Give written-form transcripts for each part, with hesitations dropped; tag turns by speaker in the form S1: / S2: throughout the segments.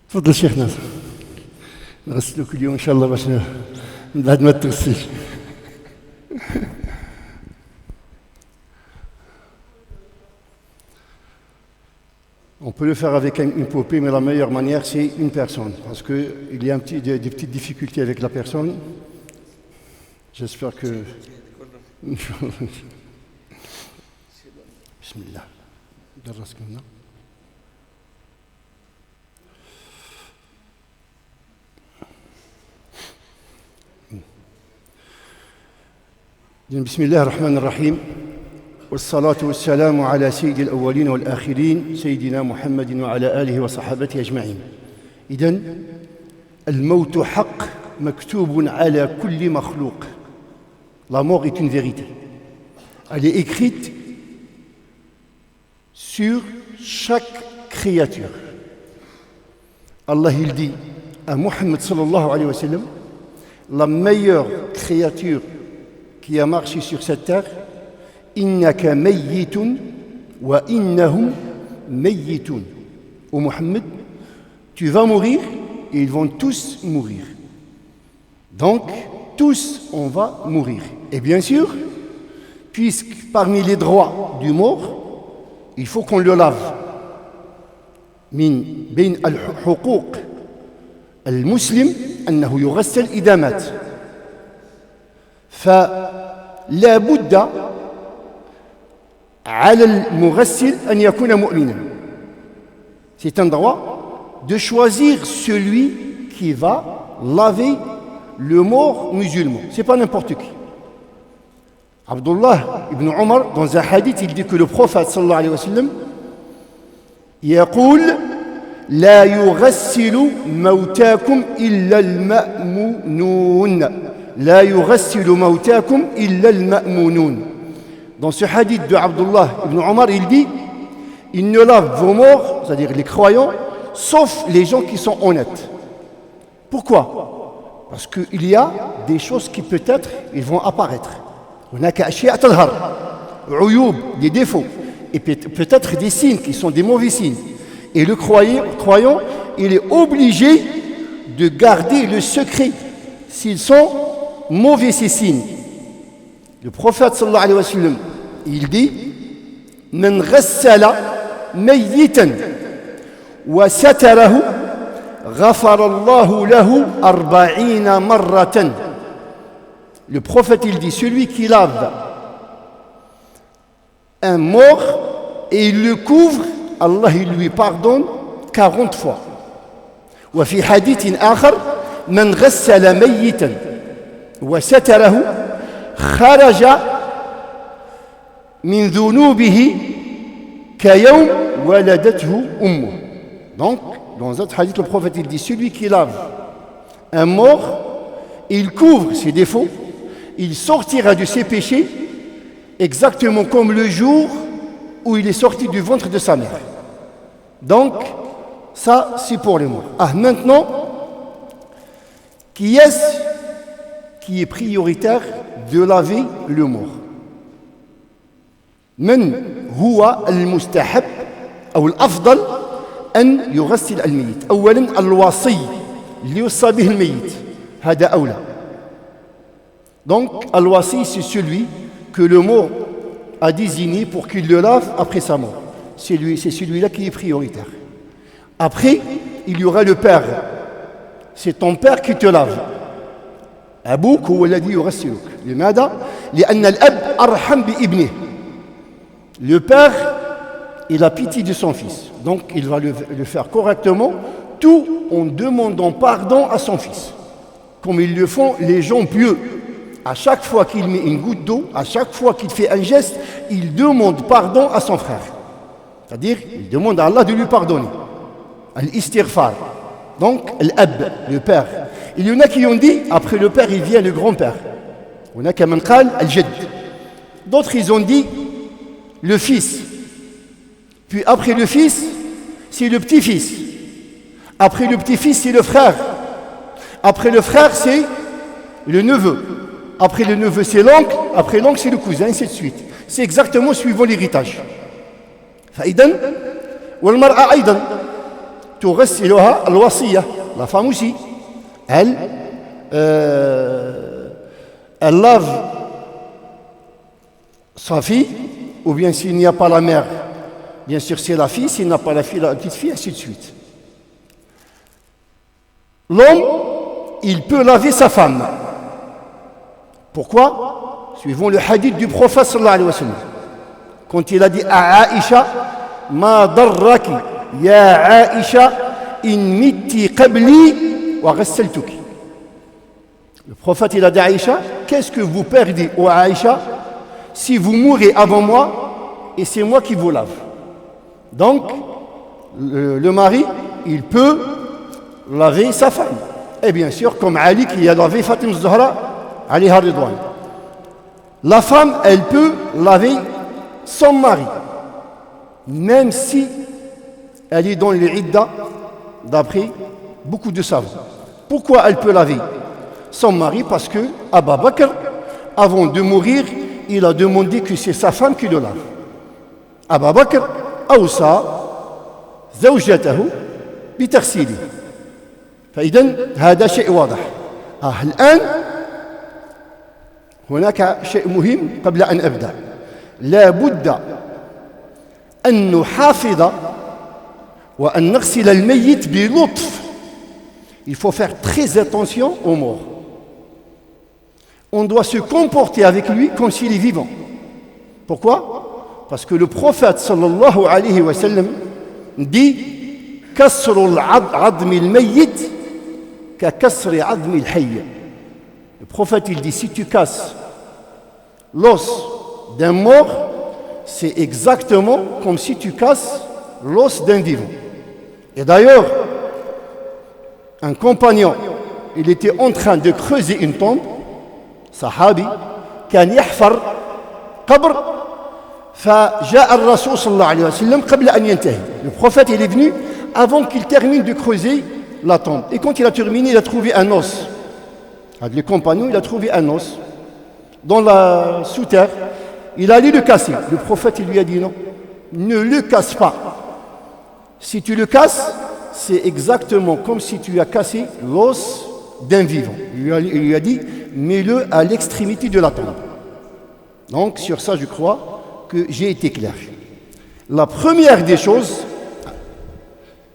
S1: تفضل شيخنا نغسلوك اليوم ان شاء الله باش من بعد ما تغسلش. On peut le faire avec une poupée, mais la meilleure manière c'est une personne, parce qu'il y a des petites difficultés avec la personne. J'espère que. Bismillah. بسم الله الرحمن الرحيم والصلاة والسلام على سيد الأولين والآخرين سيدنا محمد وعلى آله وصحابته أجمعين. إذن الموت حق مكتوب على كل مخلوق. La mort est une vérité. Elle est écrite sur chaque créature. Allah il dit à Muhammad sallallahu alayhi wa sallam, la meilleure créature qui a marché sur cette terre, innaka mayyitun wa innahum mayyitun. Ô Muhammad, tu vas mourir et ils vont tous mourir. Donc, tous on va mourir. Et bien sûr, puisque parmi les droits du mort, il faut qu'on le lave. من بين الحقوق المسلم أنه يغسل إذا مات. فلا بد على المغسل أن يكون مؤمنا. C'est un droit de choisir celui qui va laver le mort musulman. C'est pas n'importe qui. Abdullah ibn Omar, dans un hadith, il dit que le prophète sallallahu alayhi wa sallam يقول لا يغسل موتاكم إلا المأمونون. لا يغسل موتاكم إلا المأمونون. Dans ce hadith de Abdullah ibn Omar, il dit il ne lave vos morts, c'est-à-dire les croyants, sauf les gens qui sont honnêtes. Pourquoi? Parce qu'il y a des choses qui peut-être ils vont apparaître. هناك أشياء تظهر عيوب, des défauts, et peut-être des signes qui sont des mauvais signes. Et le croyant, il est obligé de garder le secret s'ils sont mauvais ces signes. Le prophète sallallahu alayhi wa sallam, il dit من غسل ميتا وستره غفر الله له 40 مرة. Le prophète il dit celui qui lave un mort et il le couvre, Allah il lui pardonne 40 fois. وفي حديث آخر من غسل ميتا وستره خرج من ذنوبه كيوم ولدته أمه. Donc, dans un autre hadith, le prophète il dit celui qui lave un mort, il couvre ses défauts, il sortira de ses péchés exactement comme le jour où il est sorti du ventre de sa mère. Donc, ça c'est pour les morts. Ah, maintenant, qui est-ce qui est prioritaire de laver le mort? من هو المستحب أو الأفضل أن يغسل الميت؟ أولاً الوصي اللي يوصى به الميت هذا أولى. Donc, al-wasi, c'est celui que le mort a désigné pour qu'il le lave après sa mort. C'est celui-là qui est prioritaire. Après, il y aura le père. C'est ton père qui te lave. أبوك هو الذي يغسلك. لماذا؟ لأن الأب أرحم بابنه. Le père, il a pitié de son fils. Donc, il va le faire correctement, tout en demandant pardon à son fils. Comme ils le font les gens pieux. À chaque fois qu'il met une goutte d'eau, à chaque fois qu'il fait un geste, il demande pardon à son frère. C'est-à-dire, il demande à Allah de lui pardonner. Al-istighfar. Donc, l'ab, le père. Il y en a qui ont dit, après le père, il vient le grand-père. On a comme un qal, al-jad. D'autres, ils ont dit, le fils. Puis après le fils, c'est le petit-fils. Après le petit-fils, c'est le frère. Après le frère, c'est le neveu. Après le neveu, c'est l'oncle. Après l'oncle, c'est le cousin, ainsi de suite. C'est exactement suivant l'héritage. فإذن والمرأة أيضا تغسلها الوصية. La femme aussi, elle lave sa fille, ou bien s'il n'y a pas la mère, bien sûr c'est la fille, s'il n'y a pas la fille, la petite fille, ainsi de suite. L'homme, il peut laver sa femme. Pourquoi? Suivant le hadith du prophète sallallahu alayhi wa sallam. Quand il a dit à Aïcha, ma darraki ya Aïcha in mitti qabli wa ghassaltuki. Le prophète il a dit à Aïcha, qu'est-ce que vous perdez, ô Aïcha, si vous mourrez avant moi et c'est moi qui vous lave. Donc, le mari, il peut laver sa femme. Et bien sûr, comme Ali qui a lavé Fatima Zahra, alayha ridwan. La femme, elle peut laver son mari, même si elle est dans les idda, d'après beaucoup de savants. Pourquoi elle peut laver son mari? Parce que Abu Bakr, avant de mourir, il a demandé que c'est sa femme qui le lave. Abu Bakr أوصى زوجته بتغسيله. فإذن هذا شيء واضح. الآن هناك شيء مهم قبل أن أبدأ. لا بد أن نحافظ وأن نغسل الميت بلطف. Il faut faire très attention aux morts. On doit se comporter avec lui comme s'il est vivant. Pourquoi? Parce que le prophète sallallahu alayhi wa sallam dit kasrul admi al-mayyit ka kasri admi al-hayy. Le prophète il dit si tu casses l'os d'un mort, c'est exactement comme si tu casses l'os d'un vivant. Et d'ailleurs, un compagnon, il était en train de creuser une tombe, sahabi, kan yahfar qabr. فجاء الرسول صلى الله عليه وسلم قبل أن ينتهي. Le prophète il est venu avant qu'il termine de creuser la tombe. Et quand il a terminé, il a trouvé un os. Avec les compagnons, il a trouvé un os dans la sous-terre. Il allait le casser. Le prophète il lui a dit non, ne le casse pas. Si tu le casses, c'est exactement comme si tu as cassé l'os d'un vivant. Il lui a dit, mets-le à l'extrémité de la tombe. Donc sur ça, je crois que j'ai été clair. La première des choses,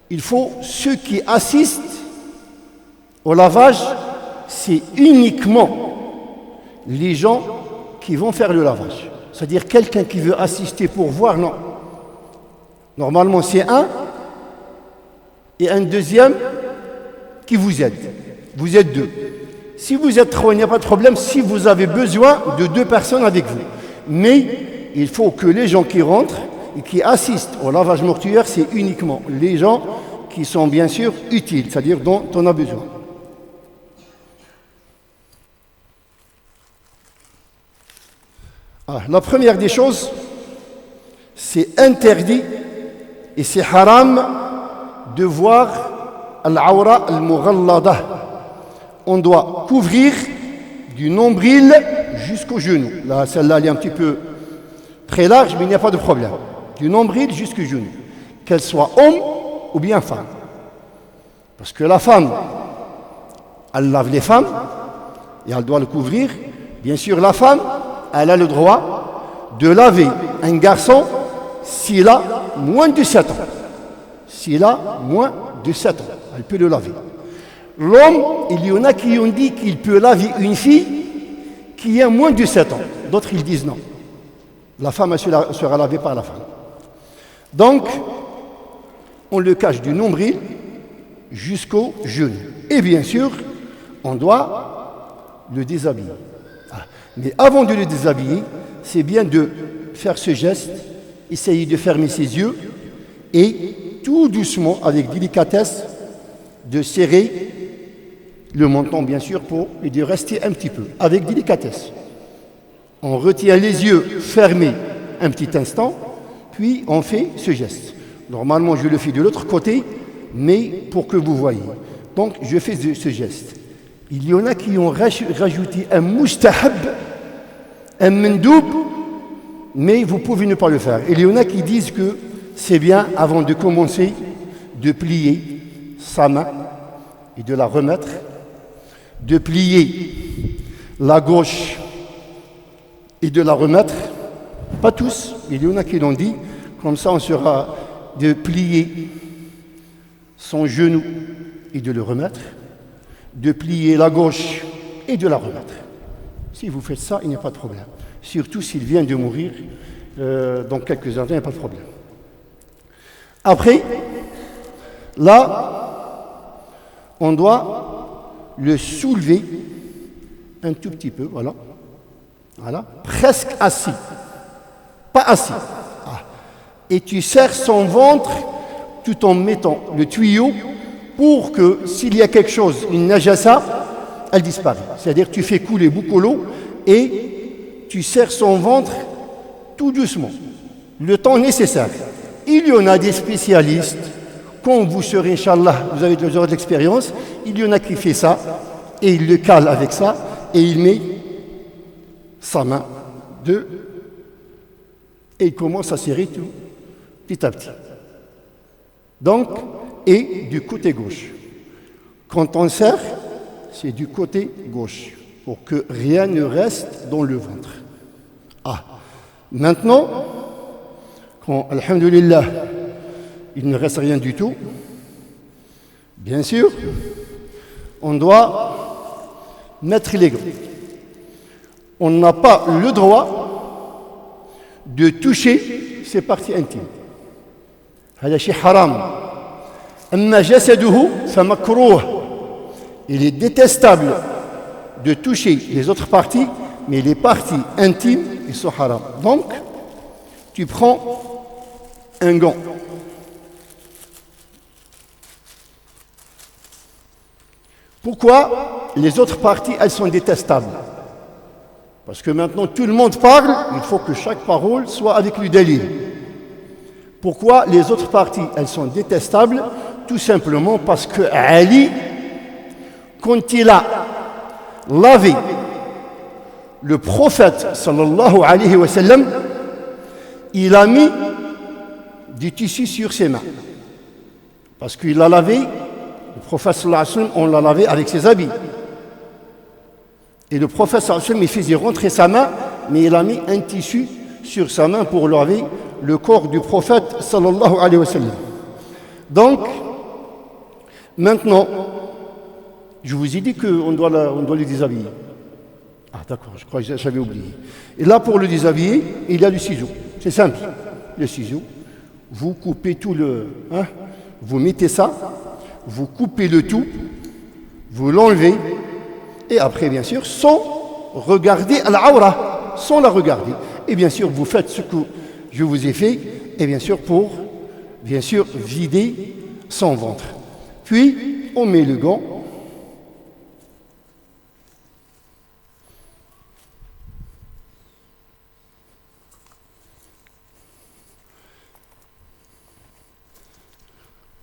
S1: il faut ceux qui assistent au lavage, c'est uniquement les gens qui vont faire le lavage. C'est-à-dire quelqu'un qui veut assister pour voir, non. Normalement, c'est un et un deuxième qui vous aide. Vous êtes deux. Si vous êtes trois, il n'y a pas de problème si vous avez besoin de deux personnes avec vous. Mais il faut que les gens qui rentrent et qui assistent au lavage mortuaire, c'est uniquement les gens qui sont bien sûr utiles, c'est-à-dire dont on a besoin. La première des choses, c'est interdit et c'est haram de voir al-awra al-mughallada. On doit couvrir du nombril jusqu'au genou. Là, celle-là, elle est un petit peu très large, mais il n'y a pas de problème. Du nombril jusqu'au genou. Qu'elle soit homme ou bien femme. Parce que la femme, elle lave les femmes et elle doit le couvrir. Bien sûr, la femme, elle a le droit de laver un garçon s'il a moins de 7 ans. S'il a moins de 7 ans, elle peut le laver. L'homme, il y en a qui ont dit qu'il peut laver une fille qui a moins de 7 ans. D'autres, ils disent non. La femme elle sera lavée par la femme. Donc, on le cache du nombril jusqu'au genou. Et bien sûr, on doit le déshabiller. Mais avant de le déshabiller, c'est bien de faire ce geste, essayer de fermer ses yeux et tout doucement, avec délicatesse, de serrer le menton, bien sûr, et de rester un petit peu, avec délicatesse. On retient les yeux fermés un petit instant, puis on fait ce geste. Normalement, je le fais de l'autre côté, mais pour que vous voyez. Donc, je fais ce geste. Il y en a qui ont rajouté un mustahab, un mendoub, mais vous pouvez ne pas le faire. Il y en a qui disent que c'est bien, avant de commencer, de plier sa main et de la remettre, de plier la gauche et de la remettre, pas tous, il y en a qui l'ont dit, comme ça on sera de plier son genou et de le remettre, de plier la gauche et de la remettre. Si vous faites ça, il n'y a pas de problème. Surtout s'il vient de mourir dans quelques instants, il n'y a pas de problème. Après, là, on doit le soulever un tout petit peu, voilà. Voilà, presque assis. Pas assis. Ah. Et tu serres son ventre tout en mettant le tuyau pour que s'il y a quelque chose, une najasa, elle disparaît. C'est-à-dire que tu fais couler beaucoup l'eau et tu serres son ventre tout doucement, le temps nécessaire. Il y en a des spécialistes, quand vous serez, Inch'Allah, vous avez de l'expérience, il y en a qui fait ça, et il le cale avec ça, et il met sa main et il commence à serrer tout, petit à petit. Donc, et du côté gauche. Quand on serre, c'est du côté gauche, pour que rien ne reste dans le ventre. Ah, maintenant, quand, alhamdulillah, il ne reste rien du tout, bien sûr, on doit mettre les gants. On n'a pas le droit de toucher ses parties intimes. هذا شيء حرام. أما جسده فمكروه. Il est détestable de toucher les autres parties, mais les parties intimes, ils sont haram. Donc, tu prends un gant. Pourquoi les autres parties, elles sont détestables? Parce que maintenant, tout le monde parle, il faut que chaque parole soit avec le dalil. Pourquoi les autres parties, elles sont détestables? Tout simplement parce que Ali, quand il a lavé le prophète, sallallahu alayhi wa sallam, il a mis du tissu sur ses mains. Parce qu'il a lavé, le prophète, sallallahu alayhi wa sallam, on l'a lavé avec ses habits. Et le prophète, sallallahu alayhi wa sallam, il faisait rentrer sa main, mais il a mis un tissu sur sa main pour laver le corps du prophète, sallallahu alayhi wa sallam. Donc, maintenant, je vous ai dit qu'on doit le déshabiller. Ah d'accord, je crois que j'avais oublié. Et là, pour le déshabiller, il y a le ciseau. C'est simple. Le ciseau, vous coupez tout le... Hein, vous mettez ça, vous coupez le tout, vous l'enlevez, et après, bien sûr, sans regarder al-awra, sans la regarder. Et bien sûr, vous faites ce que je vous ai fait, et bien sûr, pour, bien sûr, vider son ventre. Puis, on met le gant.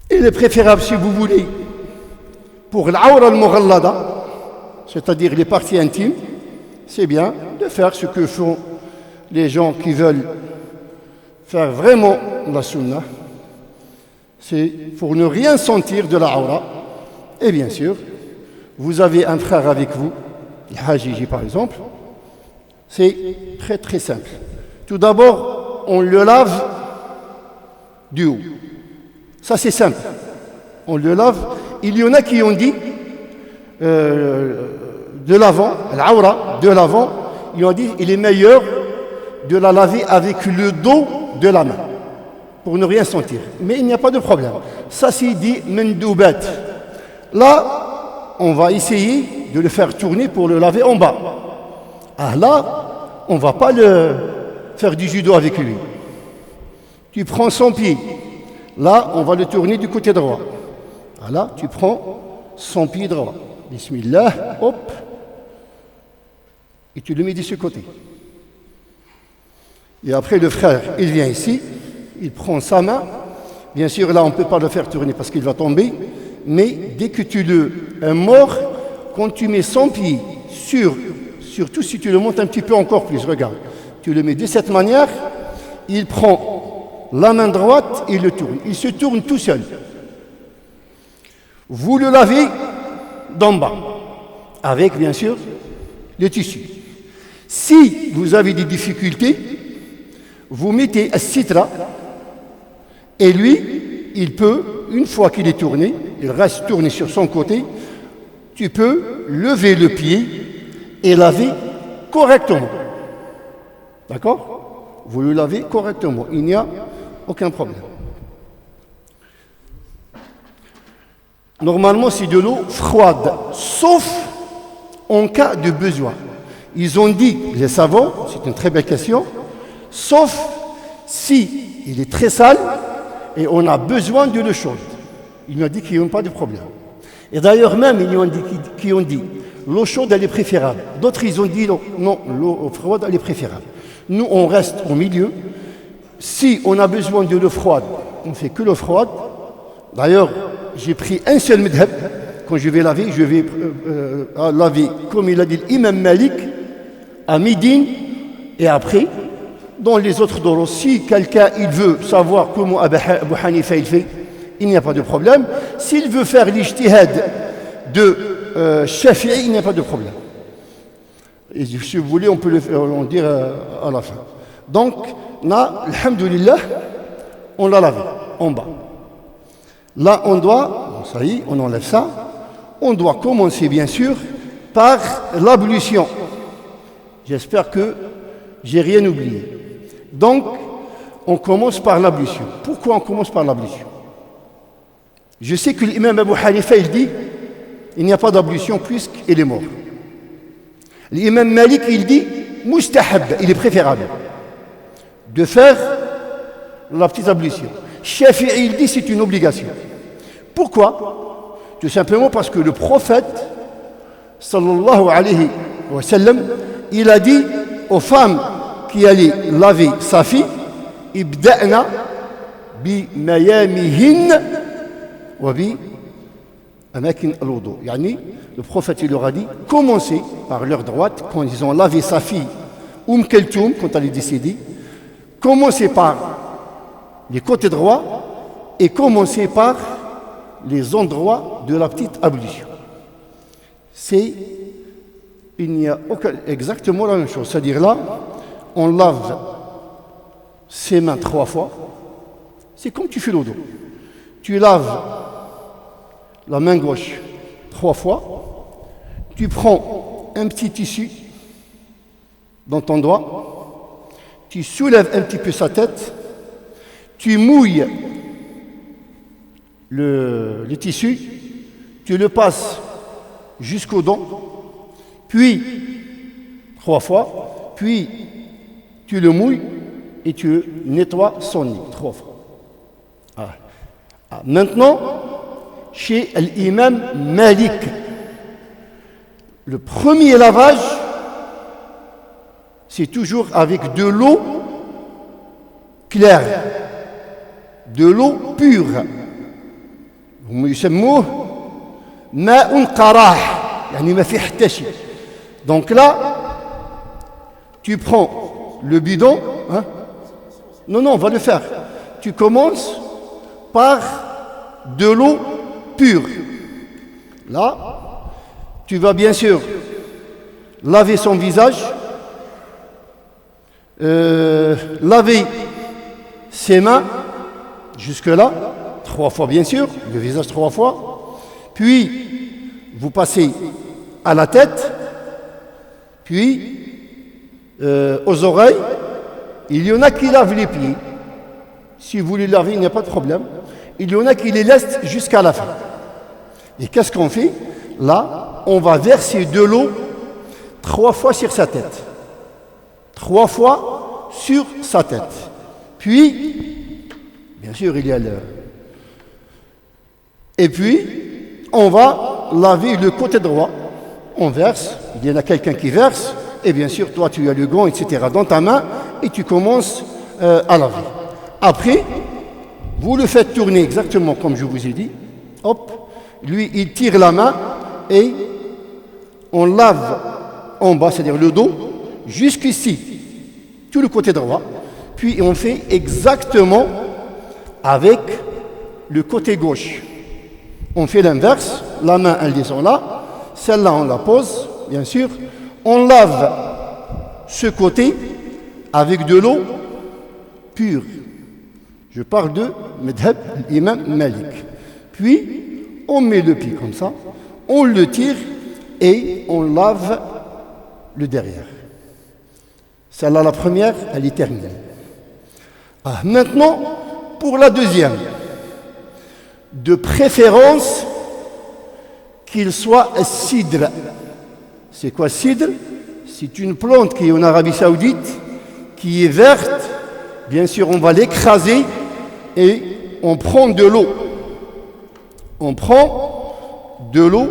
S1: Il est préférable, si vous voulez, pour l'awra al-mughallada, c'est-à-dire les parties intimes, c'est bien de faire ce que font les gens qui veulent faire vraiment la sunna. C'est pour ne rien sentir de la awra. Et bien sûr, vous avez un frère avec vous, le Hajiji par exemple. C'est très très simple. Tout d'abord, on le lave du haut. Ça c'est simple. On le lave. Il y en a qui ont dit de l'avant, l'awra, de l'avant, ils ont dit il est meilleur de la laver avec le dos de la main, pour ne rien sentir. Mais il n'y a pas de problème. Ça c'est dit mendoubat. Là, on va essayer de le faire tourner pour le laver en bas. Ah là, on ne va pas le faire du judo avec lui. Tu prends son pied. Là, on va le tourner du côté droit. Ah là, tu prends son pied droit. Bismillah, hop. Et tu le mets de ce côté. Et après, le frère, il vient ici, il prend sa main. Bien sûr, là, on ne peut pas le faire tourner parce qu'il va tomber. Mais dès que tu le mords, quand tu mets son pied surtout si tu le montes un petit peu encore plus, regarde. Tu le mets de cette manière, il prend la main droite et il le tourne. Il se tourne tout seul. Vous le lavez d'en bas, avec bien sûr le tissu. Si vous avez des difficultés, vous mettez un citra et lui, il peut, une fois qu'il est tourné, il reste tourné sur son côté, tu peux lever le pied et laver correctement. D'accord? Vous le lavez correctement, il n'y a aucun problème. Normalement, c'est de l'eau froide, sauf en cas de besoin. Ils ont dit, les savants, c'est une très belle question, sauf si il est très sale et on a besoin de l'eau chaude. Ils nous ont dit qu'ils n'ont pas de problème. Et d'ailleurs même, ils nous ont dit, qui ont dit, l'eau chaude, elle est préférable. D'autres, ils ont dit, non, l'eau froide, elle est préférable. Nous, on reste au milieu. Si on a besoin de l'eau froide, on ne fait que l'eau froide. D'ailleurs, j'ai pris un seul madhab. Quand je vais laver, laver, comme il a dit l'imam Malik, à Médine, et après, dans les autres doros. Si quelqu'un il veut savoir comment Abu Hanifa il fait, il n'y a pas de problème. S'il veut faire l'ijtihad de Shafi'i, il n'y a pas de problème. Et si vous voulez, on peut le dire à la fin. Donc, là, alhamdoulilah, on l'a lavé en bas. Là, on doit, ça y est, on enlève ça. On doit commencer, bien sûr, par l'ablution. J'espère que j'ai rien oublié. Donc, on commence par l'ablution. Pourquoi on commence par l'ablution? Je sais que l'imam Abu Hanifa, il dit, il n'y a pas d'ablution puisqu'il est mort. L'imam Malik, il dit, mustahab, il est préférable de faire la petite ablution. Shafi'i, il dit, c'est une obligation. Pourquoi? Tout simplement parce que le prophète, sallallahu alayhi wa sallam, il a dit aux femmes qui allaient laver sa fille, ibda'na bi mayamihin wa bi amakin al-wudu. Yani, le prophète il leur a dit, commencez par leur droite, quand ils ont lavé sa fille, Keltoum, quand elle est décédée, commencez par les côtés droits et commencez par les endroits de la petite ablution. Il n'y a exactement la même chose. C'est-à-dire là, on lave ses mains 3 fois. C'est comme tu fais le dos. Tu laves la main gauche 3 fois. Tu prends un petit tissu dans ton doigt. Tu soulèves un petit peu sa tête. Tu mouilles le tissu. Tu le passes jusqu'aux dents. Puis, 3 fois, puis tu le mouilles et tu nettoies son nez 3 fois. Maintenant, chez l'imam Malik, le premier lavage, c'est toujours avec de l'eau claire, de l'eau pure. يسموه ماء قراح يعني ما فيه حتى شيء. Donc là, tu prends le bidon. Hein? Non, on va le faire. Tu commences par de l'eau pure. Là, tu vas bien sûr laver son visage, laver ses mains, jusque-là, 3 fois bien sûr, le visage 3 fois. Puis, vous passez à la tête. Puis, aux oreilles, il y en a qui lavent les pieds. Si vous les lavez, il n'y a pas de problème. Il y en a qui les laissent jusqu'à la fin. Et qu'est-ce qu'on fait? Là, on va verser de l'eau 3 fois sur sa tête. 3 fois sur sa tête. Puis, bien sûr, il y a le... Et puis, on va laver le côté droit. On verse, il y en a quelqu'un qui verse, et bien sûr, toi, tu as le gant, etc., dans ta main, et tu commences à laver. Après, vous le faites tourner exactement comme je vous ai dit. Hop, lui, il tire la main, et on lave en bas, c'est-à-dire le dos, jusqu'ici, tout le côté droit. Puis, on fait exactement avec le côté gauche. On fait l'inverse, la main elle descend là, celle-là on la pose, bien sûr. On lave ce côté avec de l'eau pure. Je parle de Madhab l'imam Malik. Puis on met le pied comme ça, on le tire et on lave le derrière. Celle-là, la première, elle est terminée. Maintenant, pour la deuxième, de préférence qu'il soit cidre. C'est quoi cidre? C'est une plante qui est en Arabie Saoudite, qui est verte. Bien sûr, on va l'écraser et on prend de l'eau. On prend de l'eau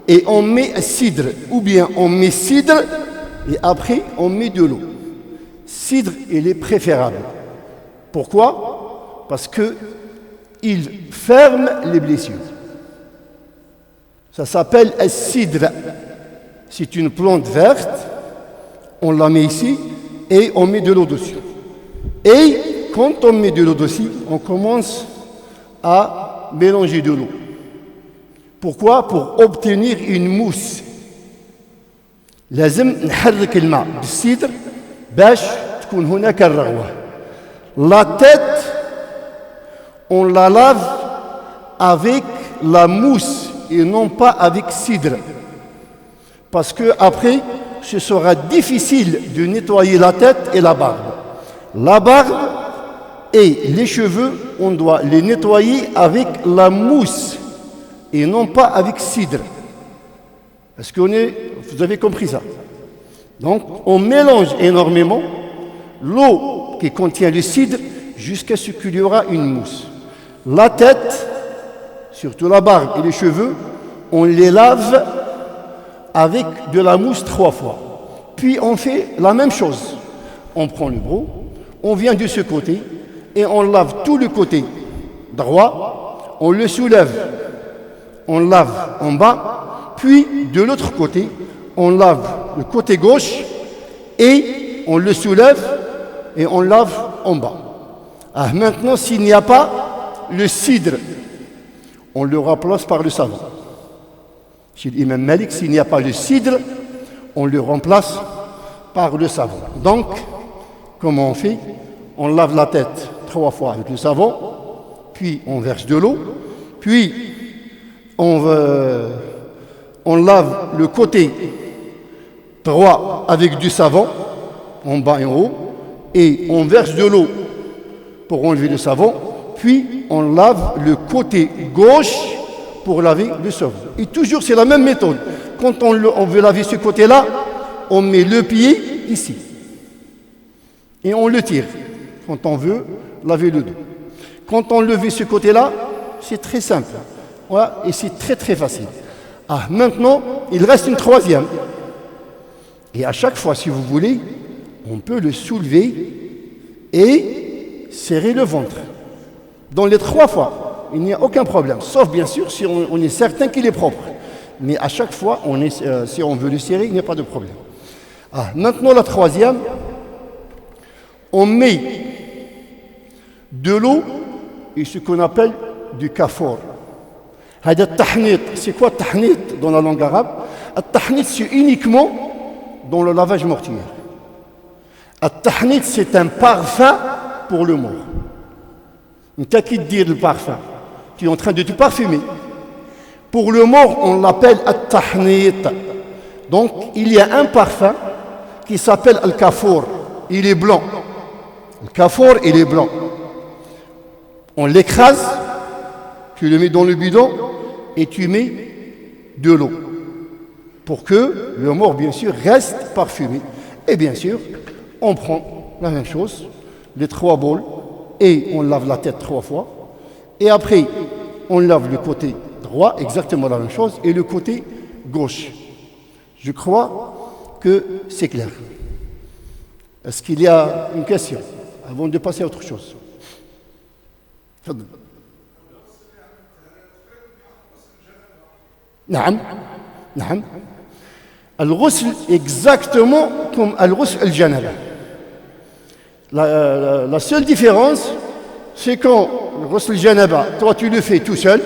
S1: et on met cidre. Ou bien on met cidre et après on met de l'eau. Cidre, il est préférable. Pourquoi? Parce qu'il ferme les blessures. Ça s'appelle un cidre. C'est une plante verte. On la met ici et on met de l'eau dessus. Et quand on met de l'eau dessus, on commence à mélanger de l'eau. Pourquoi? Pour obtenir une mousse. لازم نحرك الماء بالسيدر باش تكون هناك الرغوة. La tête, on la lave avec la mousse et non pas avec cidre. Parce que après, ce sera difficile de nettoyer la tête et la barbe. La barbe et les cheveux, on doit les nettoyer avec la mousse et non pas avec cidre. Est-ce que vous avez compris ça? Donc, on mélange énormément l'eau qui contient le cidre jusqu'à ce qu'il y aura une mousse. La tête, surtout la barbe et les cheveux, on les lave avec de la mousse 3 fois. Puis on fait la même chose. On prend le broc, on vient de ce côté et on lave tout le côté droit, on le soulève, on lave en bas, puis de l'autre côté, on lave le côté gauche et on le soulève et on lave en bas. Maintenant, s'il n'y a pas le cidre, on le remplace par le savon. Chez l'imam Malik, s'il n'y a pas le cidre, on le remplace par le savon. Donc, comment on fait? On lave la tête 3 fois avec le savon, puis on verse de l'eau, puis on lave le côté droit avec du savon, en bas et en haut, et on verse de l'eau pour enlever le savon, puis on lave le côté gauche pour laver le savon. Et toujours c'est la même méthode. Quand on veut laver ce côté-là, on met le pied ici. Et on le tire quand on veut laver le dos. Quand on lève ce côté-là, c'est très simple. Voilà, et c'est très très facile. Maintenant, il reste une troisième. Et à chaque fois, si vous voulez, on peut le soulever et serrer le ventre. Dans les 3 fois, il n'y a aucun problème. Sauf bien sûr si on est certain qu'il est propre. Mais à chaque fois, si on veut le serrer, il n'y a pas de problème. Maintenant, la troisième, on met de l'eau et ce qu'on appelle du kafour. C'est quoi tahnit dans la langue arabe? Tahnit, c'est uniquement dans le lavage mortuaire. Tahnit, c'est un parfum pour le mort. T'as qui te dire le parfum? Tu es en train de te parfumer. Pour le mort, on l'appelle at-tahnit. Donc, il y a un parfum qui s'appelle al-kafour. Il est blanc. Le kafour, il est blanc. On l'écrase, tu le mets dans le bidon et tu mets de l'eau pour que le mort, bien sûr, reste parfumé. Et bien sûr, on prend la même chose, les 3 bols, et on lave la tête 3 fois. Et après, on lave le côté droit, exactement la même chose, et le côté gauche. Je crois que c'est clair. Est-ce qu'il y a une question avant de passer à autre chose? نعم نعم الغسل exactement comme الغسل الجنابة. La seule différence, c'est quand le ghusl janaba, toi tu le fais tout seul,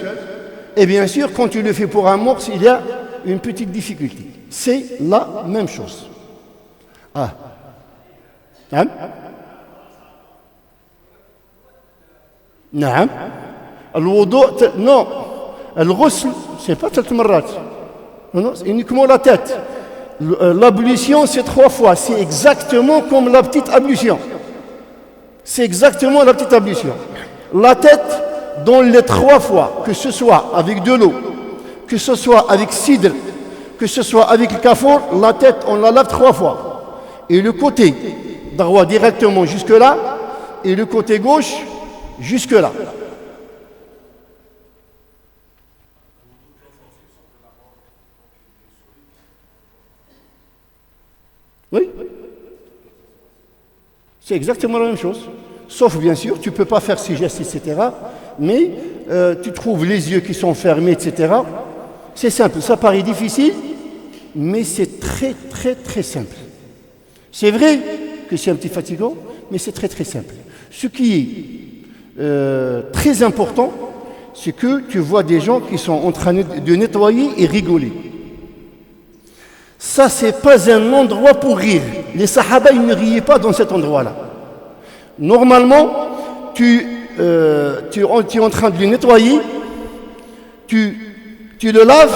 S1: Et bien sûr, quand tu le fais pour un morse, il y a une petite difficulté. C'est la même chose. Ah. Hein? نعم الوضوء non الغسل c'est pas 3 مرات non c'est uniquement la tête. L'ablution c'est 3 fois, c'est exactement comme la petite ablution. C'est exactement la petite ablution. La tête dans les 3 fois, que ce soit avec de l'eau, que ce soit avec cidre, que ce soit avec le kafour, la tête on la lave 3 fois. Et le côté droit directement jusque là et le côté gauche jusque là. Oui, c'est exactement la même chose. Sauf bien sûr, tu ne peux pas faire ces gestes, etc. Mais tu trouves les yeux qui sont fermés, etc. C'est simple, ça paraît difficile, mais c'est très très très simple. C'est vrai que c'est un petit fatigant, mais c'est très très simple. Ce qui est très important, c'est que tu vois des gens qui sont en train de nettoyer et rigoler. Ça, c'est pas un endroit pour rire. Les Sahaba, ils ne riaient pas dans cet endroit-là. Normalement, tu es en train de le nettoyer, tu le laves.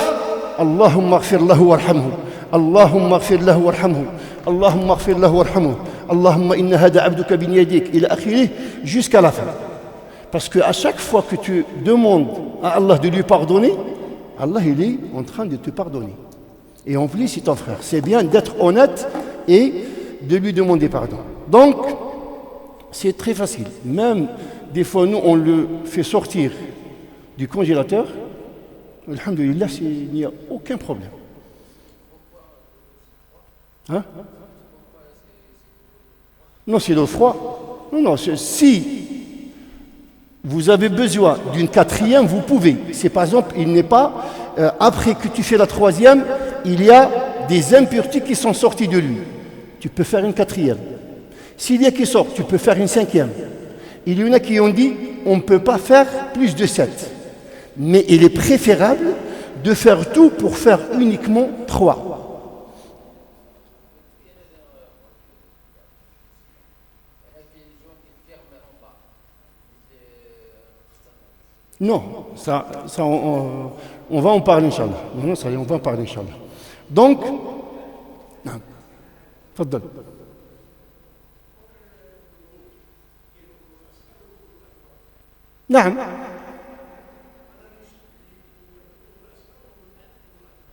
S1: Allahumma aghfir lahu warhamhu. Allahumma aghfir lahu warhamhu. Allahumma aghfir lahu warhamhu. Allahumma inna hada abduka bin yadik. Il a akhiré jusqu'à la fin. Parce qu'à chaque fois que tu demandes à Allah de lui pardonner, Allah il est en train de te pardonner. Et en plus, c'est ton frère. C'est bien d'être honnête et de lui demander pardon. Donc, c'est très facile. Même des fois, nous, on le fait sortir du congélateur. Alhamdulillah, il n'y a aucun problème. Hein? Non, c'est l'eau froide. Non, si vous avez besoin d'une 4e, vous pouvez. C'est par exemple, il n'est pas, après que tu fais la 3e, il y a des impuretés qui sont sorties de lui. Tu peux faire une 4e. S'il y a qui sort, tu peux faire une 5e. Il y en a qui ont dit, on ne peut pas faire plus de 7. Mais il est préférable de faire tout pour faire uniquement 3. Non, ça on va en parler, Inch'Allah. Non, ça, on va en parler, Inch'Allah. Donc, تفضل. نعم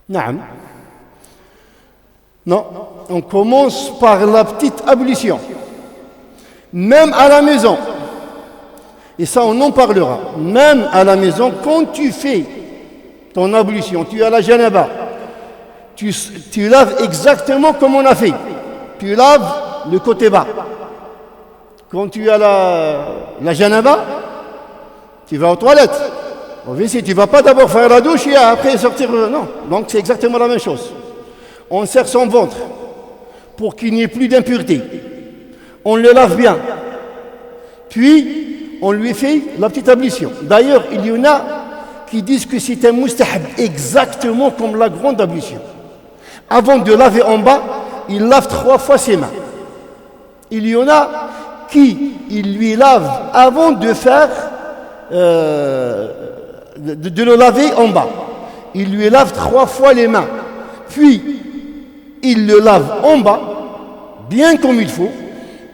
S1: نعم. Non, on commence par la petite ablution. Même à la maison. Et ça, on en parlera. Même à la maison, quand tu fais ton ablution, tu as la janaba, tu laves exactement comme on a fait. Tu laves le côté bas. Quand tu as la janaba, tu vas aux toilettes. Si tu ne vas pas d'abord faire la douche et après sortir. Non, donc c'est exactement la même chose. On serre son ventre pour qu'il n'y ait plus d'impureté. On le lave bien. Puis, on lui fait la petite ablution. D'ailleurs, il y en a qui disent que c'est un mustahab, exactement comme la grande ablution. Avant de laver en bas, il lave 3 fois ses mains. Il y en a qui, il lui lave avant de faire, de le laver en bas. Il lui lave 3 fois les mains. Puis, il le lave en bas, bien comme il faut.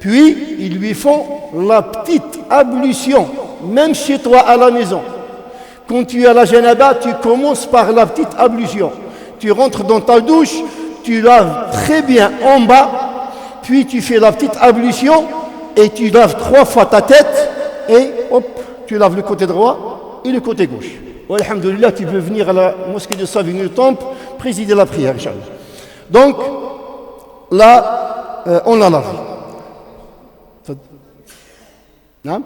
S1: Puis, ils lui font la petite ablution, même chez toi à la maison. Quand tu as la janaba, tu commences par la petite ablution. Tu rentres dans ta douche, tu laves très bien en bas, puis tu fais la petite ablution et tu laves 3 fois ta tête et hop, tu laves le côté droit et le côté gauche. Alhamdulillah, tu peux venir à la mosquée de Savigny Temple, présider la prière, Inch'Allah. Donc, là, on la lave. Non?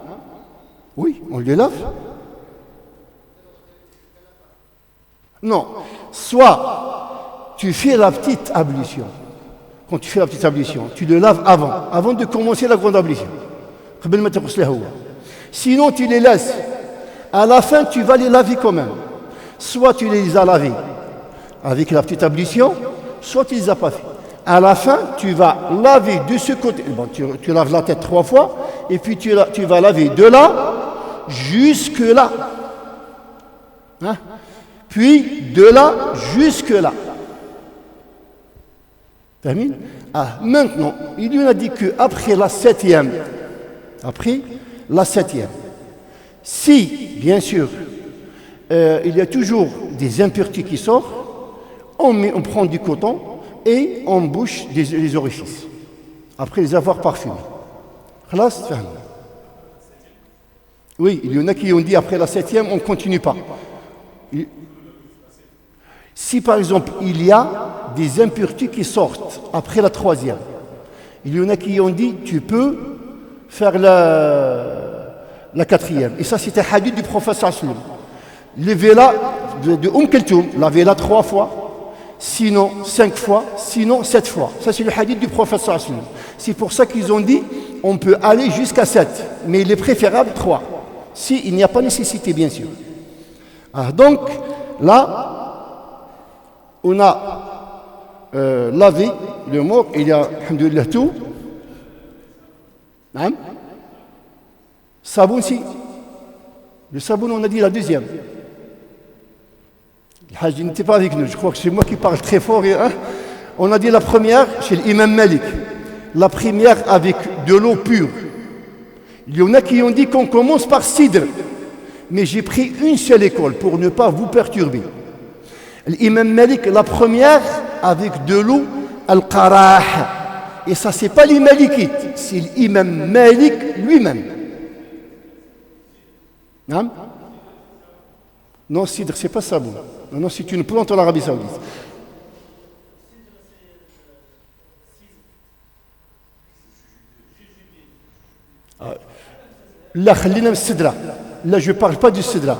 S1: Oui, on les lave. Non, soit tu fais la petite ablution. Quand tu fais la petite ablution, tu le laves avant de commencer la grande ablution. Sinon, tu les laisses. À la fin, tu vas les laver quand même. soit tu les as lavés avec la petite ablution, soit tu ne les as pas fait. À la fin, tu vas laver de ce côté. Bon, tu laves la tête 3 fois, et puis tu vas laver de là jusque là. Hein? Puis de là jusque là. Termine? Ah, maintenant, il lui a dit qu'après la 7e, si, bien sûr, il y a toujours des impuretés qui sortent, on prend du coton et on bouche les orifices, après les avoir parfumés. Oui, il y en a qui ont dit après la 7e, on ne continue pas. Si par exemple, il y a des impuretés qui sortent après la 3e, il y en a qui ont dit, tu peux faire la 4e. Et ça, c'était un hadith du prophète sallam. Levez-la de Keltoum, lavez-la 3 fois, sinon 5 fois, sinon 7 fois. Ça, c'est le hadith du prophète sallam. C'est pour ça qu'ils ont dit, on peut aller jusqu'à 7, mais il est préférable 3, s'il n'y a pas nécessité, bien sûr. Ah, donc, là, on a lavé le mort, il y a, alhamdoulilah, tout. Hein? Saboun, si. Le saboun, on a dit la 2e. Le Hajj n'était pas avec nous, je crois que c'est moi qui parle très fort. Hein? On a dit la première chez l'imam Malik. La première avec de l'eau pure. Il y en a qui ont dit qu'on commence par sidr. Mais j'ai pris une seule école pour ne pas vous perturber. L'imam Malik, la première avec de l'eau al-qarah. Et ça, c'est pas les Malikites, c'est l'imam Malik lui-même. Non, non, sidr, c'est pas sabou. Non, c'est une plante en Arabie Saoudite. Là, je ne parle pas du sidra.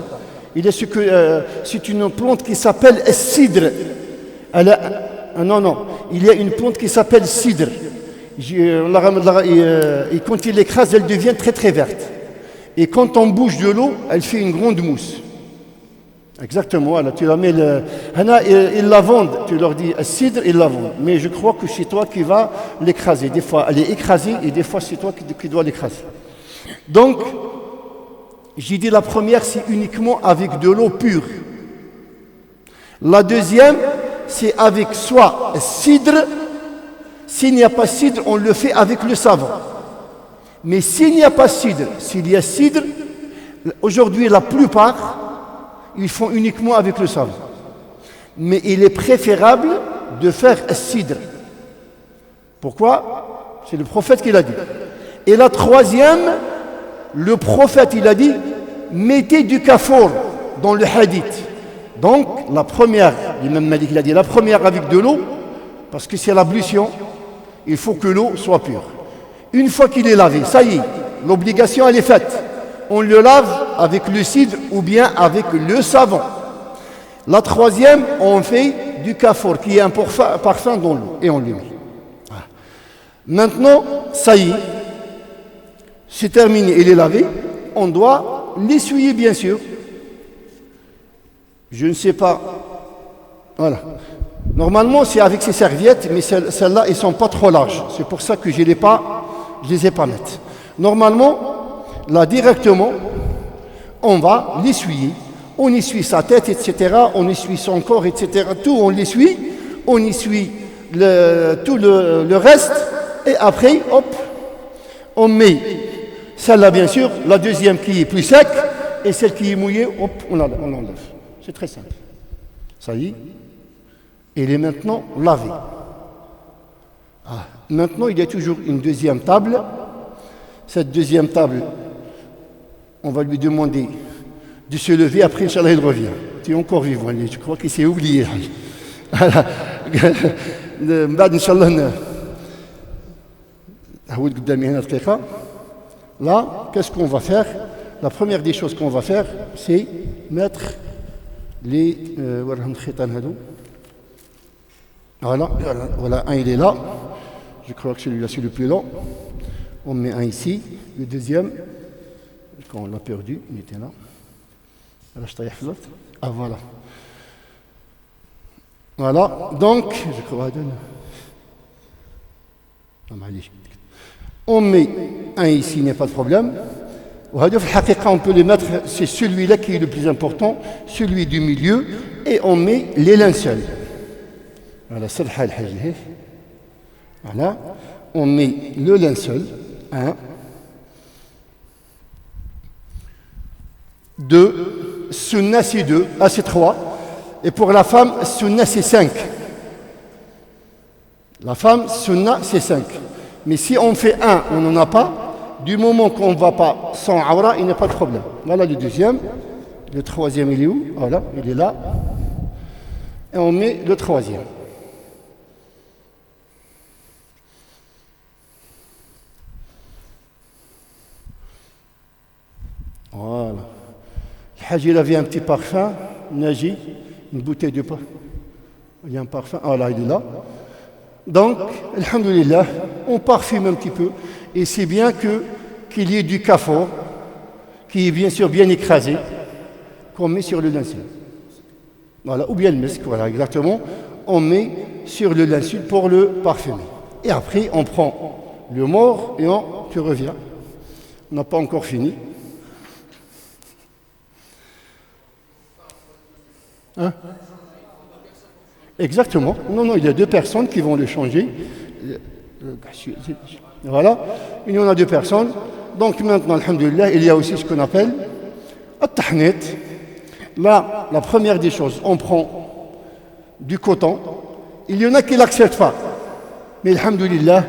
S1: C'est une plante qui s'appelle sidr. Non, il y a une plante qui s'appelle sidr. Et quand il l'écrase, elle devient très très verte. Et quand on bouge de l'eau, elle fait une grande mousse. Exactement, voilà, tu la mets. Ils la vendent, tu leur dis sidr, ils la vendent. Mais je crois que c'est toi qui vas l'écraser. Des fois, elle est écrasée et des fois, c'est toi qui dois l'écraser. Donc, j'ai dit la première, c'est uniquement avec de l'eau pure. La deuxième, c'est avec soit sidr. S'il n'y a pas sidr, on le fait avec le savon. Mais s'il n'y a pas sidr, s'il y a sidr, aujourd'hui la plupart, ils font uniquement avec le savon. Mais il est préférable de faire sidr. Pourquoi? C'est le prophète qui l'a dit. Et la troisième, le prophète il a dit, mettez du kafour dans le hadith. Donc la première, l'imam Malik il a dit, la première avec de l'eau, parce que c'est l'ablution, il faut que l'eau soit pure. Une fois qu'il est lavé, ça y est, l'obligation elle est faite. On le lave avec le cidre ou bien avec le savon. La troisième, on fait du kafour, qui est un parfum dans l'eau, et on le met. Maintenant, ça y est, c'est terminé, il est lavé. On doit l'essuyer, bien sûr. Je ne sais pas. Voilà. Normalement, c'est avec ces serviettes, mais celles-là, elles ne sont pas trop larges. C'est pour ça que je ne les ai pas nettes. Normalement, là, directement, on va l'essuyer. On essuie sa tête, etc. On essuie son corps, etc. Tout, on l'essuie. On essuie tout le reste. Et après, hop, on met celle-là, bien sûr, la deuxième qui est plus sec, et celle qui est mouillée, hop, on l'enlève. C'est très simple. Ça y est, il est maintenant lavé. Maintenant, il y a toujours une deuxième table. Cette deuxième table, on va lui demander de se lever, après, Inch'Allah, il revient. Tu es encore vivant, je crois qu'il s'est oublié. Inch'Allah, là, qu'est-ce qu'on va faire? La première des choses qu'on va faire, c'est mettre les... Voilà, un il est là. Je crois que celui-là c'est le plus long. On met un ici. Le deuxième, quand on l'a perdu, il était là. Ah voilà. Voilà, donc, je crois, on met un ici, il n'y a pas de problème. On peut les mettre, c'est celui-là qui est le plus important, celui du milieu, et on met les linceul. Voilà, c'est le hal. Voilà, on met le linceul. 1, 2, sunna c'est 2, c'est 3. Et pour la femme, sunna c'est 5. La femme, sunna c'est 5. Mais si on fait 1, on n'en a pas. Du moment qu'on ne va pas sans aura, il n'y a pas de problème. Voilà le deuxième. Le troisième, il est où? Voilà, il est là. Et on met le troisième. Voilà. Le Hajj, il avait un petit parfum, Naji, une bouteille de pain. Il y a un parfum. Voilà, il est là. Donc, alhamdoulilah, on parfume un petit peu. Et c'est bien qu'il y ait du kafur, qui est bien sûr bien écrasé, qu'on met sur le linceul. Voilà, ou bien le misk, voilà, exactement. On met sur le linceul pour le parfumer. Et après, on prend le mort et tu reviens. On n'a pas encore fini. Hein? Exactement. Non, il y a 2 personnes qui vont le changer. Voilà. Il y en a 2 personnes. Donc maintenant, alhamdoulilah, il y a aussi ce qu'on appelle at-tahnit. Là, la première des choses, on prend du coton. Il y en a qui ne l'acceptent pas. Mais alhamdoulilah,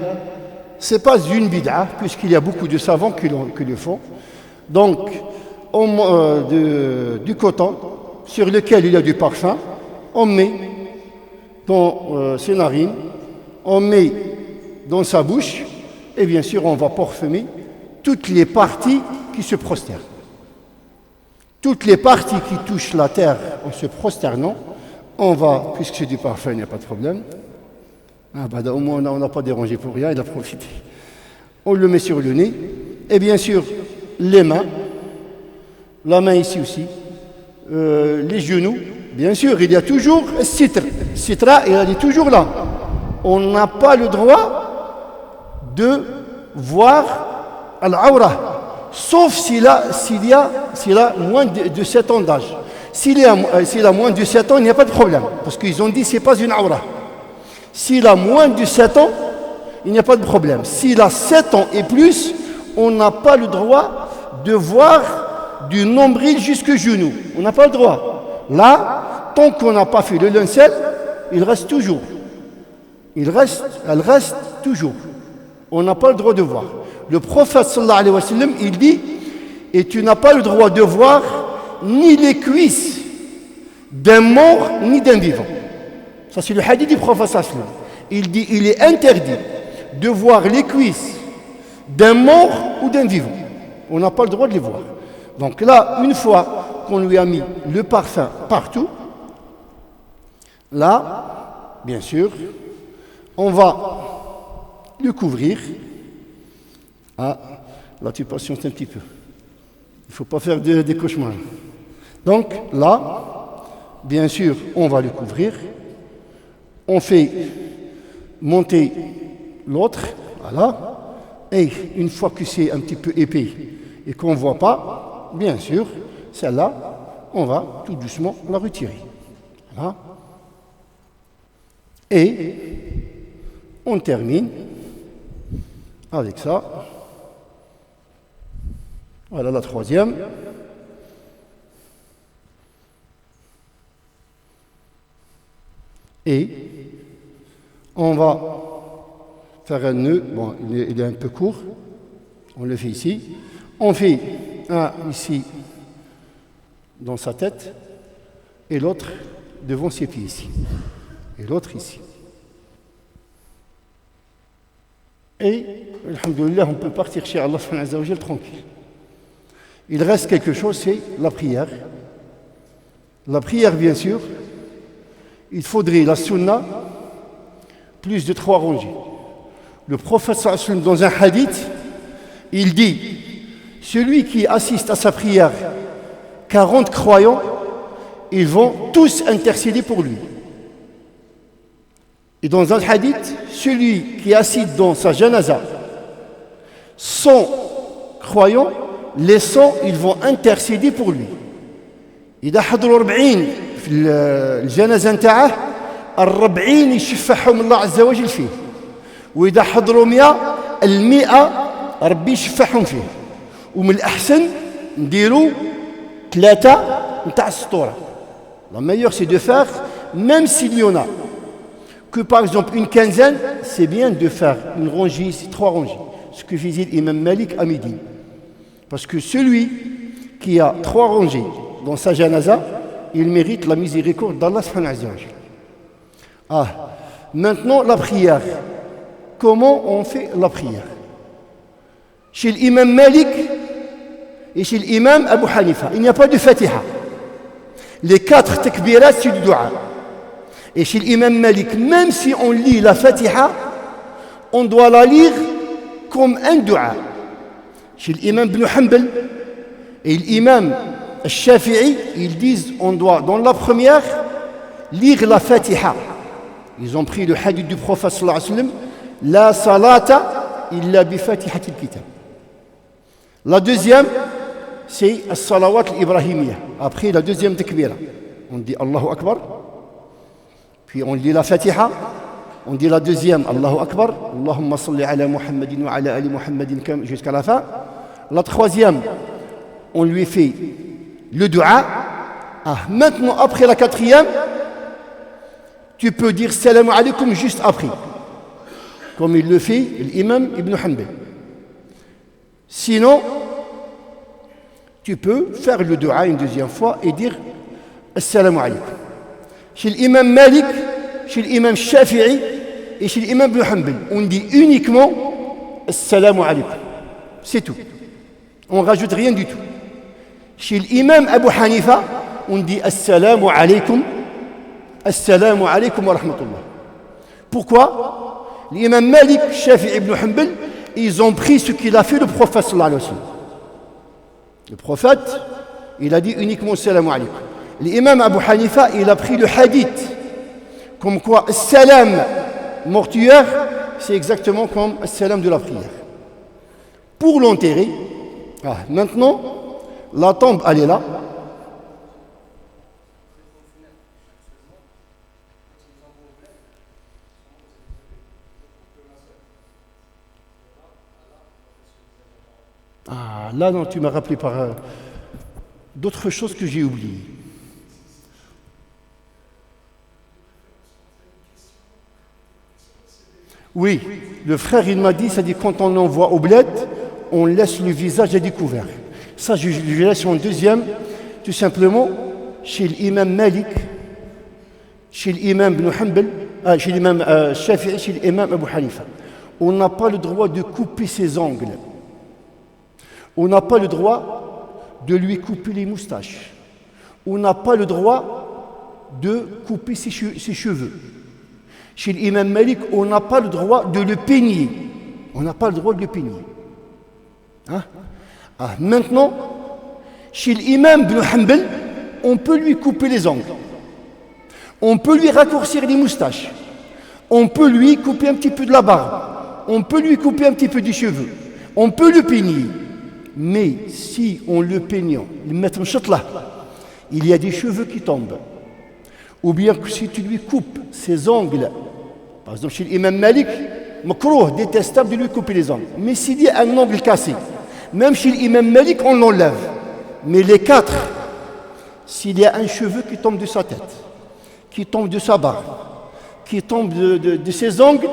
S1: ce n'est pas une bid'a, puisqu'il y a beaucoup de savants qui le font. Donc, du coton sur lequel il y a du parfum, on met dans ses narines, on met dans sa bouche, et bien sûr, on va parfumer toutes les parties qui se prosternent. Toutes les parties qui touchent la terre en se prosternant, on va, puisque c'est du parfum, il n'y a pas de problème. Au moins, on n'a pas dérangé pour rien, il a profité. On le met sur le nez, et bien sûr, les mains, la main ici aussi, les genoux. Bien sûr, il y a toujours sitra. Sitra, il est toujours là. On n'a pas le droit de voir al-awra, sauf s'il a moins de 7 ans d'âge. S'il a moins de 7 ans, il n'y a pas de problème. Parce qu'ils ont dit que ce n'est pas une awra. S'il a moins de 7 ans, il n'y a pas de problème. S'il a 7 ans et plus, on n'a pas le droit de voir du nombril jusqu'au genou. On n'a pas le droit. Là, tant qu'on n'a pas fait le linceul, il reste toujours. Elle reste toujours. On n'a pas le droit de voir. Le prophète sallallahu alayhi wa sallam, il dit, et tu n'as pas le droit de voir ni les cuisses d'un mort ni d'un vivant. Ça c'est le hadith du prophète sallallahu alayhi wa sallam. Il dit, il est interdit de voir les cuisses d'un mort ou d'un vivant. On n'a pas le droit de les voir. Donc là, une fois qu'on lui a mis le parfum partout, là, bien sûr, on va le couvrir. Ah, là tu patientes un petit peu. Il ne faut pas faire des cauchemars. Donc là, bien sûr, on va le couvrir. On fait monter l'autre, voilà. Et une fois que c'est un petit peu épais et qu'on ne voit pas, bien sûr, celle-là, on va tout doucement la retirer. Voilà. Et on termine avec ça. Voilà la troisième. Et on va faire un nœud. Bon, il est un peu court. On le fait ici. On fait un ici dans sa tête et l'autre devant ses pieds ici. Et l'autre ici. Et, alhamdoulilah, on peut partir chez Allah tranquille. Il reste quelque chose, c'est la prière. La prière, bien sûr, il faudrait la sunna plus de 3 rangées. Le prophète sallallahu alayhi wa sallam, dans un hadith, il dit, celui qui assiste à sa prière, 40 croyants, ils vont tous intercéder pour lui. Et dans un hadith, celui qui assiste dans sa janaza, 100 croyants, les 100, ils vont intercéder pour lui. إذا حضروا 40 في الجنازة نتاعه، ال40 يشفعهم الله عز وجل فيه. وإذا حضروا 100 ال100 ربي يشفعهم فيه. ومن الأحسن نديروا 3 نتاع السطورة. La meilleure c'est de faire, même s'il y en a que par exemple une quinzaine, c'est bien de faire une rangée, c'est 3 rangées. Ce que faisait l'imam Malik à midi. Parce que celui qui a 3 rangées dans sa janaza, il mérite la miséricorde d'Allah subhanahu wa ta'ala. Maintenant la prière. Comment on fait la prière? Chez l'imam Malik et chez l'imam Abu Hanifa, il n'y a pas de Fatiha. Les 4 takbirat, c'est du dua. Et chez l'imam Malik, même si on lit la Fatiha, on doit la lire comme un dua. Chez l'imam Ibn Hanbal et l'imam Shafi'i, ils disent on doit, dans la première, lire la Fatiha. Ils ont pris le hadith du prophète sallallahu alayhi wa sallam, la salata illa bi fatihatil kitab. La deuxième, c'est as-salawat al-ibrahimiyya. Après la deuxième takbira, on dit Allahu Akbar, puis on lit la Fatiha, on dit la deuxième Allahu Akbar, Allahumma salli ala Muhammadin wa ala ali Muhammadin jusqu'à la fin. La troisième, on lui fait le dua. Maintenant, après la quatrième, tu peux dire salam alaykum juste après, comme il le fait l'imam Ibn Hanbal. Sinon, tu peux faire le dua une deuxième fois et dire assalamu alaykum. Chez l'imam Malik, chez l'imam Shafi'i et chez l'imam Ibn Hanbal, on dit uniquement assalamu alaykum. C'est tout. On ne rajoute rien du tout. Chez l'imam Abu Hanifa, on dit assalamu alaykum wa rahmatullah. Pourquoi? L'imam Malik, Shafi'i Ibn Hanbal, ils ont pris ce qu'il a fait le prophète sallallahu alayhi wa sallam. Le prophète, il a dit uniquement assalamu alaykum. L'imam Abu Hanifa, il a pris le hadith comme quoi salam mortuaire, c'est exactement comme salam de la prière. Pour l'enterrer, maintenant, la tombe, elle est là. Là, non, tu m'as rappelé par d'autres choses que j'ai oubliées. Oui, le frère, il m'a dit, ça dit quand on envoie au bled, on laisse le visage à découvert. Ça, je laisse en deuxième, tout simplement, chez l'imam Malik, chez l'imam Ibn Hanbal, chez l'imam Shafi'i, chez l'imam Abu Hanifa. On n'a pas le droit de couper ses ongles. On n'a pas le droit de lui couper les moustaches. On n'a pas le droit de couper ses cheveux. Chez l'imam Malik, on n'a pas le droit de le peigner. On n'a pas le droit de le peigner. Maintenant, chez l'imam Ibn Hanbal, on peut lui couper les ongles. On peut lui raccourcir les moustaches. On peut lui couper un petit peu de la barbe. On peut lui couper un petit peu des cheveux. On peut le peigner. Mais si on le peigne, il y a des cheveux qui tombent. Ou bien que si tu lui coupes ses ongles, par exemple chez l'imam Malik, makrouh, détestable de lui couper les ongles. Mais s'il y a un ongle cassé, même chez l'imam Malik, on l'enlève. Mais les 4, s'il y a un cheveu qui tombe de sa tête, qui tombe de sa barbe, qui tombe de ses ongles,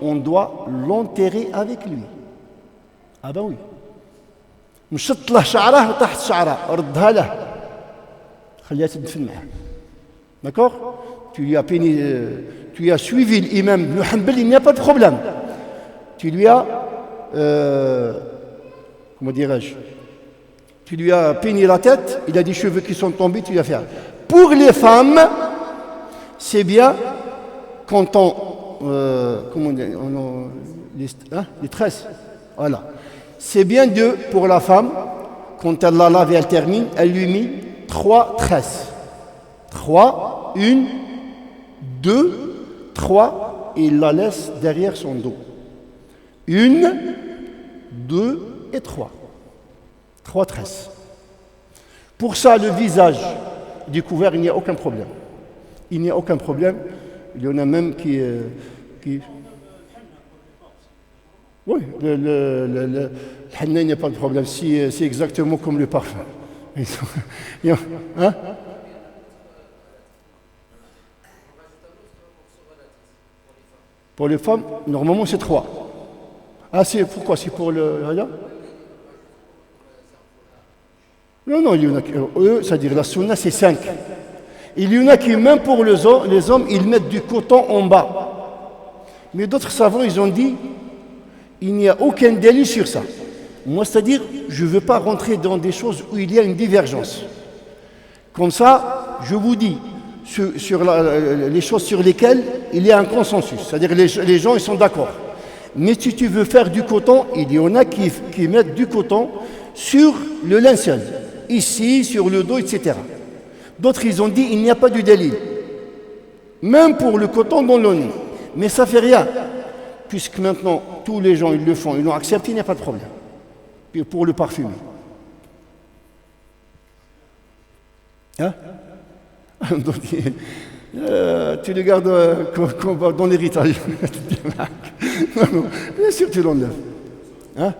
S1: on doit l'enterrer avec lui. Ah ben oui. مشط له شعره وتحت شعره ردها له خليها تدفن معه. D'accord? Tu lui as suivi l'imam Ibn Hanbal, il n'y a pas de problème. Tu lui as comment dirais-je, tu lui as peigné la tête, il a des cheveux qui sont tombés, tu lui as fait. Pour les femmes, c'est bien quand on comment on dit, les tresses, voilà. C'est bien pour la femme, quand elle la lave et elle termine, elle lui met 3 tresses. 3, 1, 2, 3, et il la laisse derrière son dos. 1, 2 et 3. 3 tresses. Pour ça, le visage découvert, il n'y a aucun problème. Il n'y a aucun problème. Il y en a même qui oui, le henna, il n'y a pas de problème. C'est exactement comme le parfum. Hein? Pour les femmes, normalement c'est 3. Ah, c'est pourquoi? C'est pour le. Non, il y en a qui, c'est-à-dire la sunna, c'est 5. Il y en a qui, même pour les hommes, ils mettent du coton en bas. Mais d'autres savants, ils ont dit, il n'y a aucun délit sur ça. Moi, c'est-à-dire, je ne veux pas rentrer dans des choses où il y a une divergence. Comme ça, je vous dis, sur les choses sur lesquelles il y a un consensus. C'est-à-dire, les gens, ils sont d'accord. Mais si tu veux faire du coton, il y en a qui mettent du coton sur le linceul, ici, sur le dos, etc. D'autres, ils ont dit, il n'y a pas de délit. Même pour le coton dans le nez. Mais ça ne fait rien. Puisque maintenant, tous les gens, ils le font, ils l'ont accepté, il n'y a pas de problème. Et pour le parfum. Hein? Donc, tu le gardes dans l'héritage. Non, bien sûr, tu l'enlèves. Hein?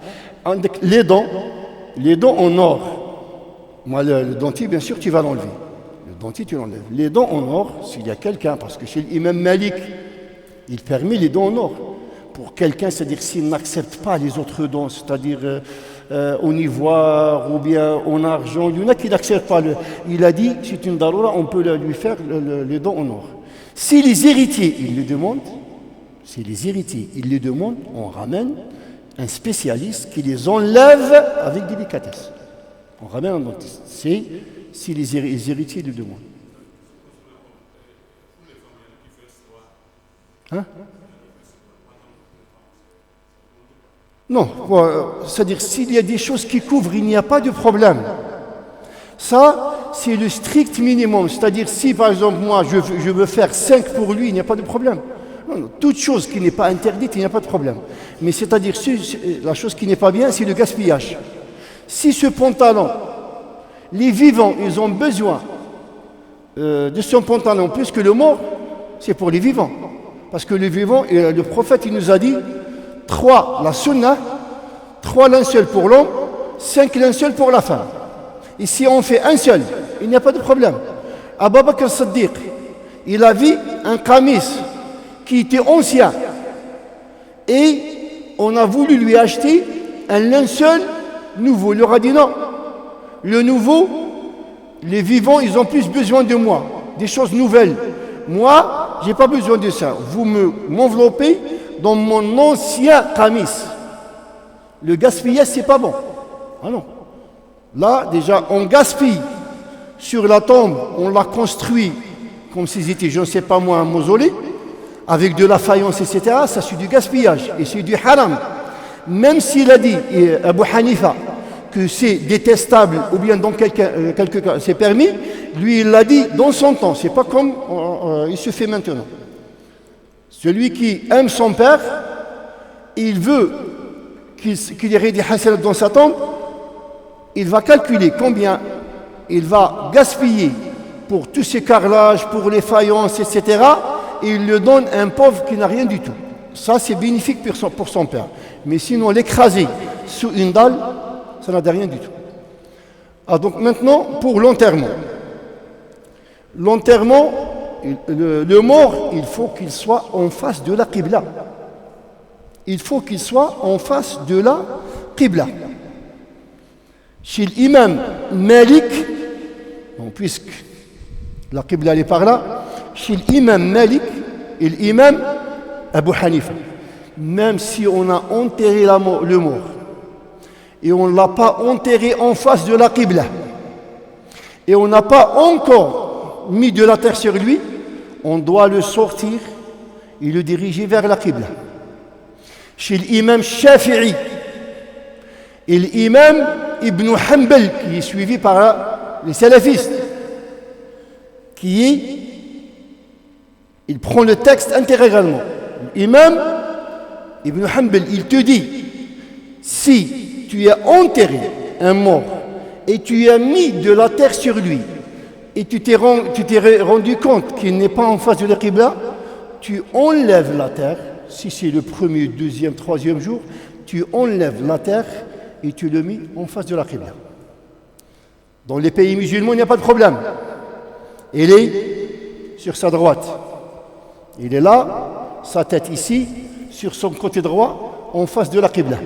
S1: Les dents en or. Moi, le dentier, bien sûr, tu vas l'enlever. Le dentier, tu l'enlèves. Les dents en or, s'il y a quelqu'un, parce que chez l'imam Malik, il permet les dents en or. Pour quelqu'un, c'est-à-dire s'il n'accepte pas les autres dons, c'est-à-dire en ivoire ou bien en argent, il y en a qui n'acceptent pas. Il a dit, c'est une daroura, on peut lui faire les dons en or. Si les héritiers, ils le demandent, on ramène un spécialiste qui les enlève avec délicatesse. On ramène un dentiste. C'est si les héritiers le demandent. Hein? Non, c'est-à-dire s'il y a des choses qui couvrent, il n'y a pas de problème. Ça, c'est le strict minimum. C'est-à-dire si par exemple moi je veux faire 5 pour lui, il n'y a pas de problème. Non, toute chose qui n'est pas interdite, il n'y a pas de problème. Mais c'est-à-dire la chose qui n'est pas bien, c'est le gaspillage. Si ce pantalon, les vivants, ils ont besoin de son pantalon plus que le mort, c'est pour les vivants. Parce que les vivants, le prophète, il nous a dit 3 la sunna, 3 linceuls pour l'homme, 5 linceuls pour la femme. Et si on fait un seul, il n'y a pas de problème. Abu Bakr Siddiq, il a vu un qamis qui était ancien et on a voulu lui acheter un linceul nouveau. Il leur a dit non, le nouveau, les vivants, ils ont plus besoin de moi, des choses nouvelles. Moi, je n'ai pas besoin de ça. Vous m'enveloppez dans mon ancien qamis. Le gaspillage, c'est pas bon. Ah non. Là, déjà, on gaspille sur la tombe, on l'a construit comme si c'était, je ne sais pas moi, un mausolée, avec de la faïence, etc. Ça, c'est du gaspillage et c'est du haram. Même s'il a dit, Abu Hanifa, que c'est détestable ou bien dans quelques cas c'est permis, lui, il l'a dit dans son temps. C'est pas comme il se fait maintenant. Celui qui aime son père, il veut qu'il y ait des hasanat dans sa tombe, il va calculer combien il va gaspiller pour tous ces carrelages, pour les faïences, etc. Et il le donne à un pauvre qui n'a rien du tout. Ça, c'est bénéfique pour son père. Mais sinon, l'écraser sous une dalle, ça n'a rien du tout. Ah, donc maintenant, pour l'enterrement. L'enterrement, le mort, il faut qu'il soit en face de la Qibla. Il faut qu'il soit en face de la Qibla. Chez l'imam Malik, bon, puisque la Qibla est par là, chez l'imam Malik et l'imam Abu Hanifa, même si on a enterré le mort et on ne l'a pas enterré en face de la Qibla et on n'a pas encore mis de la terre sur lui, on doit le sortir et le diriger vers la Qibla. Chez l'imam Shafi'i et l'imam Ibn Hanbal, qui est suivi par les salafistes, qui est, il prend le texte intégralement. L'imam Ibn Hanbal, il te dit, si tu as enterré un mort et tu as mis de la terre sur lui et tu t'es rendu compte qu'il n'est pas en face de la Qibla, tu enlèves la terre. Si c'est le premier, deuxième, troisième jour, tu enlèves la terre et tu le mets en face de la Qibla. Dans les pays musulmans, il n'y a pas de problème. Il est sur sa droite. Il est là, sa tête ici, sur son côté droit, en face de la Qibla.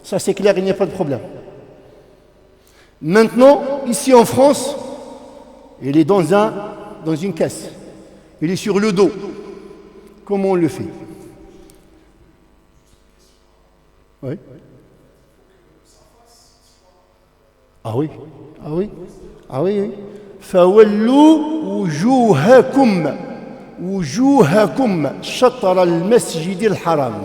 S1: Ça c'est clair, il n'y a pas de problème. Maintenant, ici en France, il est dans une caisse. Il est sur le dos. Comment on le fait? Oui. Ah oui. Ah oui. Ah oui, oui. فَوَلُّوا وُجُوهَكُمْ شَطْرَ الْمَسْجِدِ الْحَرَامِ.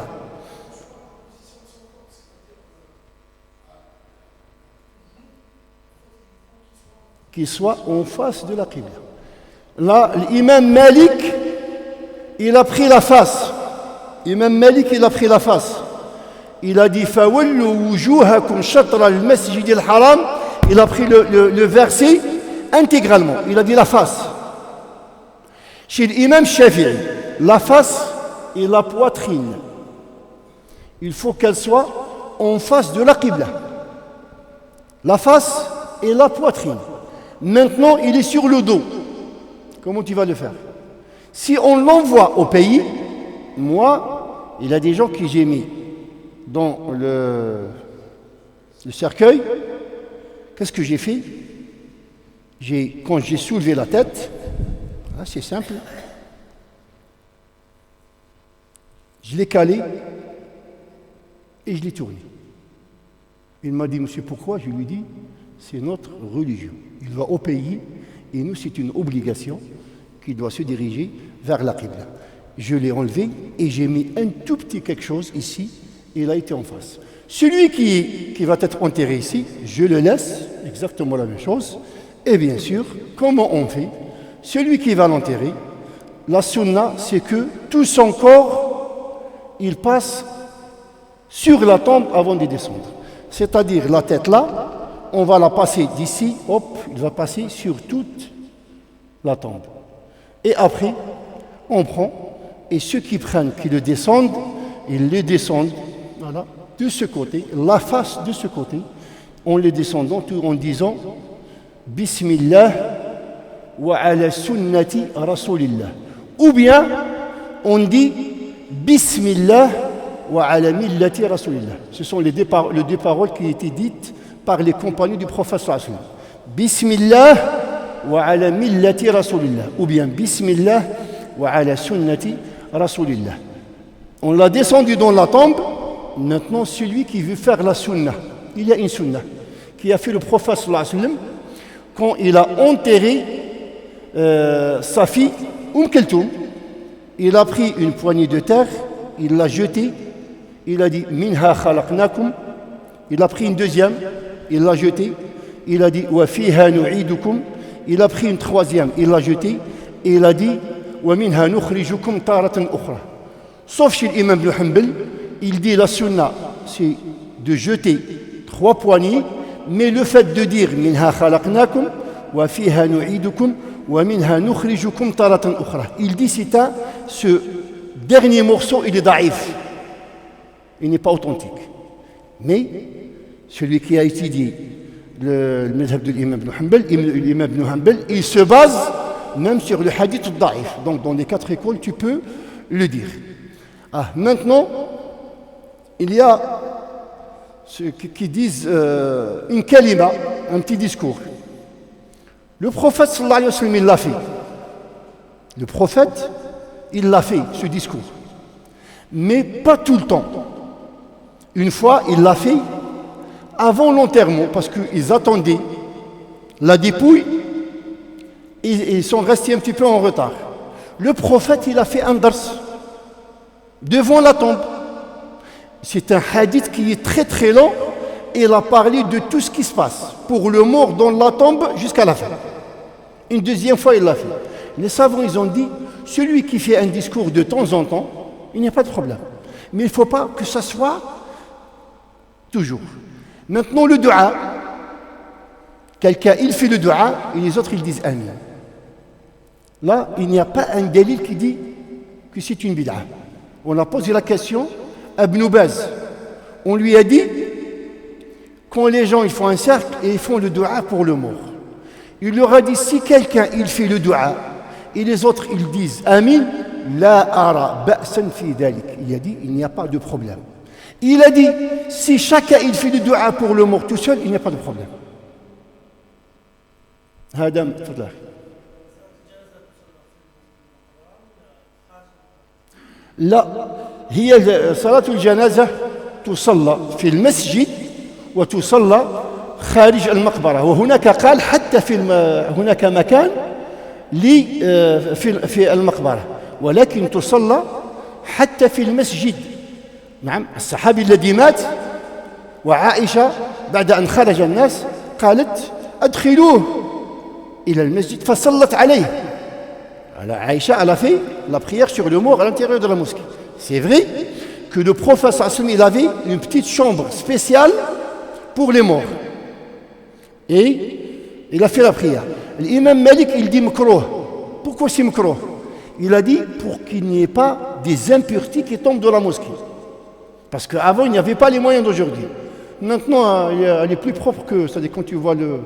S1: Qu'il soit en face de la Qibla. Là, l'imam Malik, il a pris la face. L'imam Malik, il a pris la face. Il a dit فَوَلُّوا وُجُوهَكُمْ شَطْرَ الْمَسْجِدِ الْحَرَامِ. Il a pris le verset intégralement. Il a dit la face. Chez l'imam Shafi'i, la face et la poitrine, il faut qu'elles soient en face de la Qibla. La face et la poitrine. Maintenant, il est sur le dos. Comment tu vas le faire? Si on l'envoie au pays, moi, il y a des gens qui j'ai mis dans le cercueil. Qu'est-ce que j'ai fait? Quand j'ai soulevé la tête, c'est simple, je l'ai calé et je l'ai tourné. Il m'a dit, monsieur, pourquoi? Je lui ai dit, c'est notre religion. Il va au pays et nous, c'est une obligation qu'il doit se diriger vers la Qibla. Je l'ai enlevé et j'ai mis un tout petit quelque chose ici et il a été en face. Celui qui va être enterré ici, je le laisse, exactement la même chose. Et bien sûr, comment on fait? Celui qui va l'enterrer, la sunna, c'est que tout son corps, il passe sur la tombe avant de descendre. C'est-à-dire la tête là, on va la passer d'ici, hop, il va passer sur toute la tombe. Et après, on prend, et ceux qui prennent, qui le descendent, ils le descendent, voilà, de ce côté, la face de ce côté, en le descendant, en disant Bismillah wa ala sunnati rasulillah. Ou bien, on dit Bismillah wa ala millati rasulillah. Ce sont les deux paroles qui étaient dites par les compagnons du prophète sallallahu alayhi wa sallam. Bismillah wa ala millati rasulillah. Ou bien Bismillah wa ala sunnati rasulillah. On l'a descendu dans la tombe. Maintenant, celui qui veut faire la sunna, il y a une sunna qui a fait le prophète sallallahu alayhi wa sallam quand il a enterré sa fille, Keltoum. Il a pris une poignée de terre, il l'a jetée, il a dit Minha khalaqnakum. Il a pris une deuxième, il l'a jetée, il a dit Wa fiha nu'idukum. Il a pris une troisième, il l'a jetée, et il a dit Wa minha nukhrijukum taratan ukhra. Sauf chez l'imam Ibn Hanbal, il dit la sunna, c'est de jeter 3 poignées, mais le fait de dire Minha khalaqnakum wa fiha nu'idukum wa minha nukhrijukum taratan ukhra. Il dit ce dernier morceau, il est daïf. Il n'est pas authentique. Mais celui qui a étudié le madhab de l'imam Ibn Hanbal, il se base même sur le hadith daïf. Donc dans les 4 écoles, tu peux le dire. Maintenant, il y a ceux qui disent une kalima, un petit discours. Le prophète sallallahu alayhi wa sallam, il l'a fait. Le prophète, il l'a fait, ce discours. Mais pas tout le temps. Une fois, il l'a fait avant l'enterrement, parce qu'ils attendaient la dépouille et ils sont restés un petit peu en retard. Le prophète, il a fait un dars devant la tombe. C'est un hadith qui est très très long et il a parlé de tout ce qui se passe pour le mort dans la tombe jusqu'à la fin. Une deuxième fois, il l'a fait. Les savants, ils ont dit, celui qui fait un discours de temps en temps, il n'y a pas de problème. Mais il ne faut pas que ça soit toujours. Maintenant, le dua, quelqu'un, il fait le dua, et les autres, ils disent Amin. Là, il n'y a pas un dalil qui dit que c'est une bid'a. On a posé la question à Ibn Baz. On lui a dit, quand les gens ils font un cercle et ils font le dua pour le mort, il leur a dit, si quelqu'un il fait le dua et les autres ils disent Amin, la ara ba'san fi dalik. Il a dit, il n'y a pas de problème. Il a dit, si chacun il fait le dua pour le mort tout seul, il n'y a pas de problème. Hadam, tfadlah. لا هي صلاة الجنازة تصلى في المسجد وتصلى خارج المقبرة وهناك قال حتى هناك مكان في المقبرة ولكن تصلى حتى في المسجد. نعم الصحابي الذي مات وعائشة بعد أن خرج الناس قالت أدخلوه إلى المسجد فصلت عليه. Alors, Aïcha, elle a fait la prière sur le mort à l'intérieur de la mosquée. C'est vrai que le prophète, il avait une petite chambre spéciale pour les morts. Et il a fait la prière. L'imam Malik, il dit makrouh. Pourquoi c'est makrouh? Il a dit pour qu'il n'y ait pas des impuretés qui tombent de la mosquée. Parce qu'avant, il n'y avait pas les moyens d'aujourd'hui. Maintenant, elle est plus propre que, c'est-à-dire quand tu vois le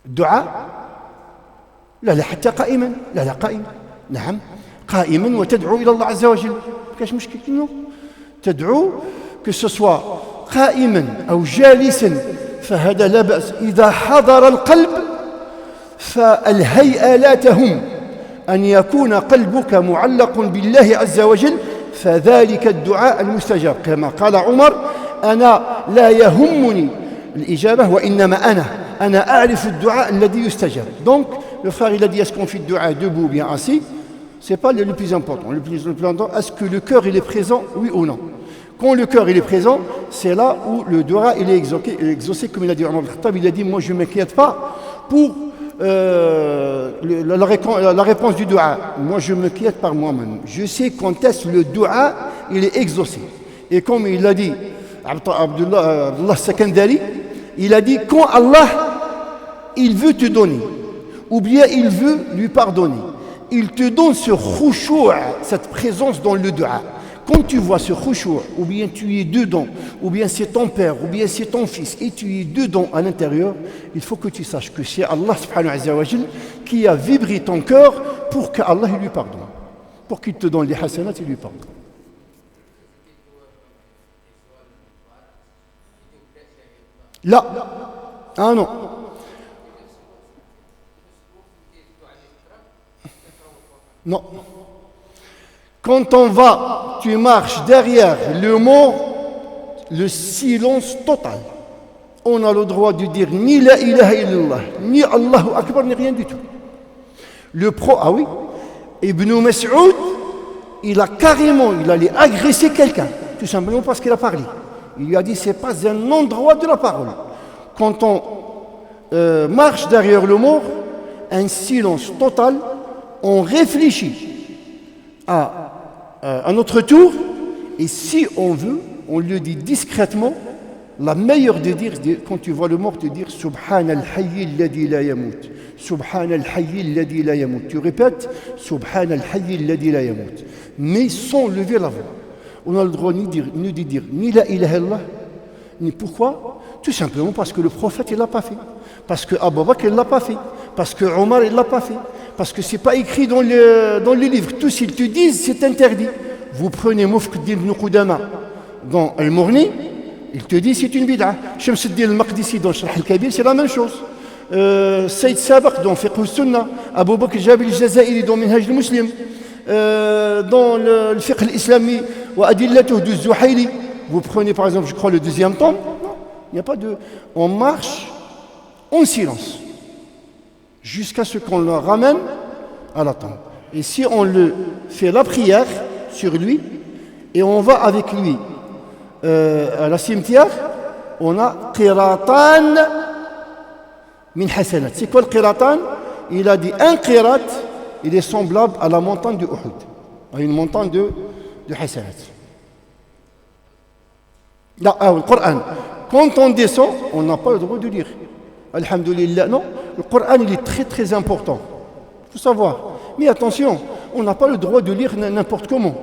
S1: dua. لا لا حتى قائما لا لا قائما نعم قائما وتدعو إلى الله عز وجل كاش مشكل إنه تدعو que ce soit قائما أو جالسا فهذا لا بأس إذا حضر القلب فالهيئة لا تهم أن يكون قلبك معلق بالله عز وجل فذلك الدعاء المستجاب كما قال عمر أنا لا يهمني الإجابة وإنما أنا أعرف الدعاء الذي يستجاب. Donc le frère il a dit est-ce qu'on fait le dua debout ou bien assis? C'est pas le plus important. Le plus important, est-ce que le cœur il est présent, oui ou non? Quand le cœur il est présent, c'est là où le dua il est exaucé comme il a dit Omar al-Khattab. Il a dit moi je ne m'inquiète pas pour la réponse du dua. Moi je m'inquiète par moi-même. Je sais quand est-ce le dua il est exaucé. Et comme il a dit Abdullah Sakandari, il a dit quand Allah il veut te donner ou bien il veut lui pardonner, il te donne ce khushu', cette présence dans le dua. Quand tu vois ce khushu', ou bien tu es dedans, ou bien c'est ton père, ou bien c'est ton fils, et tu es dedans à l'intérieur, il faut que tu saches que c'est Allah subhanahu wa ta'ala qui a vibré ton cœur pour qu'Allah lui pardonne, pour qu'il te donne les hasanat et lui pardonne. Là, ah non. Non. Quand on va, tu marches derrière le mot, le silence total. On a le droit de dire ni la ilaha illallah, ni Allahu Akbar, ni rien du tout. Ah oui, Ibn Mas'ud, il allait agresser quelqu'un, tout simplement parce qu'il a parlé. Il lui a dit, c'est pas un endroit de la parole. Quand on marche derrière le mort, un silence total, on réfléchit à notre tour, et si on veut, on le dit discrètement. La meilleure de dire, quand tu vois le mort, te dire Subhan al-Hayy alladhi la yamut. Subhan al-Hayy alladhi la yamut. Tu répètes Subhan al-Hayy alladhi la yamut. Mais sans lever la voix. On a le droit ni de dire ni la ilaha illallah, ni pourquoi? Tout simplement parce que le prophète il l'a pas fait. Parce que Abu Bakr il l'a pas fait. Parce que Omar il l'a pas fait. Parce que c'est pas écrit dans les livres. Tous ils te disent c'est interdit. Vous prenez Mufqud ibn Qudama dans Al-Mughni, il te dit c'est une bid'a. Shamsuddin al-Maqdisi dans Sharh al-Kabir, c'est la même chose. Saïd Sabaq dans Fiqh al-Sunnah, Abu Bakr Jabil al-Jazairi dans Minhaj al-Muslim, dans le Fiqh al-Islami wa Adillatuh du Zuhayli. Vous prenez par exemple, je crois, le deuxième tome. Non, il n'y a pas de. On marche en silence jusqu'à ce qu'on le ramène à la tombe. Et si on le fait la prière sur lui et on va avec lui à la cimetière, on a qiratan min hasanat. C'est quoi le qiratan? Il a dit un qirat, il est semblable à la montagne de Uhud, à une montagne de hasanat. Là, le Coran, quand on descend, on n'a pas le droit de lire. Alhamdulillah, non. Le Coran, il est très très important. Il faut savoir. Mais attention, on n'a pas le droit de lire n'importe comment.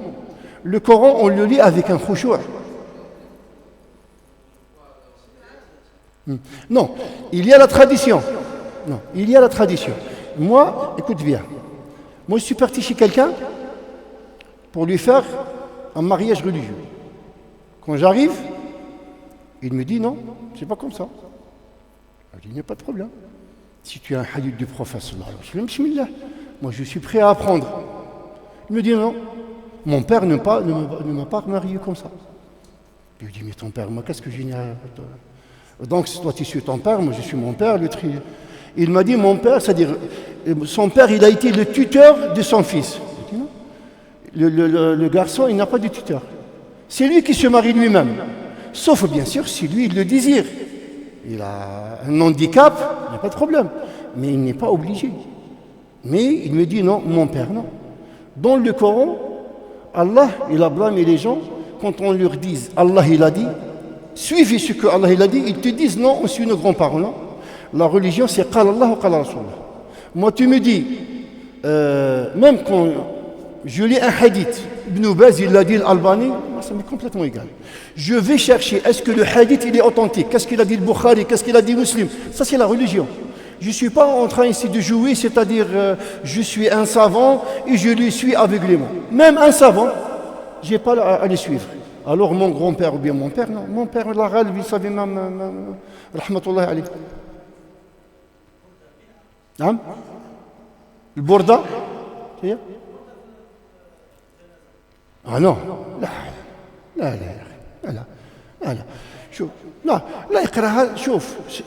S1: Le Coran, on le lit avec un khushu'. Non, il y a la tradition. Non, il y a la tradition. Moi, écoute bien. Moi, je suis parti chez quelqu'un pour lui faire un mariage religieux. Quand j'arrive, il me dit non, c'est pas comme ça. Je dis, il n'y a pas de problème. Si tu as un hadith du prophète, bismillah, moi je suis prêt à apprendre. Il me dit non, mon père ne m'a pas marié comme ça. Je lui dis, mais ton père, moi qu'est-ce que j'ai à... Donc toi tu suis ton père, moi je suis mon père. Il m'a dit, mon père, c'est-à-dire, son père, il a été le tuteur de son fils. Je dis, non. Le garçon, il n'a pas de tuteur. C'est lui qui se marie lui-même. Sauf bien sûr si lui, il le désire. Il a un handicap, il n'y a pas de problème. Mais il n'est pas obligé. Mais il me dit non, mon père, non. Dans le Coran, Allah, il a blâmé les gens quand on leur dit Allah, il a dit, suivez ce que Allah, il a dit, ils te disent non, on suit nos grands-parents. Non. La religion, c'est Qala Allah ou Qala Rasulullah. Moi, tu me dis, même quand je lis un hadith, Ibn Baz, il l'a dit, l'Albani, ça m'est complètement égal. Je vais chercher, est-ce que le hadith, il est authentique? Qu'est-ce qu'il a dit le Bukhari? Qu'est-ce qu'il a dit Muslim? Ça, c'est la religion. Je ne suis pas en train ici de jouer, c'est-à-dire, je suis un savant et je lui suis aveuglément. Même un savant, je n'ai pas à le suivre. Alors, mon grand-père ou bien mon père, non. Mon père, l'arabe, il savait même, rahmatullah alayhi. Hein? Le Bourda? Ah non,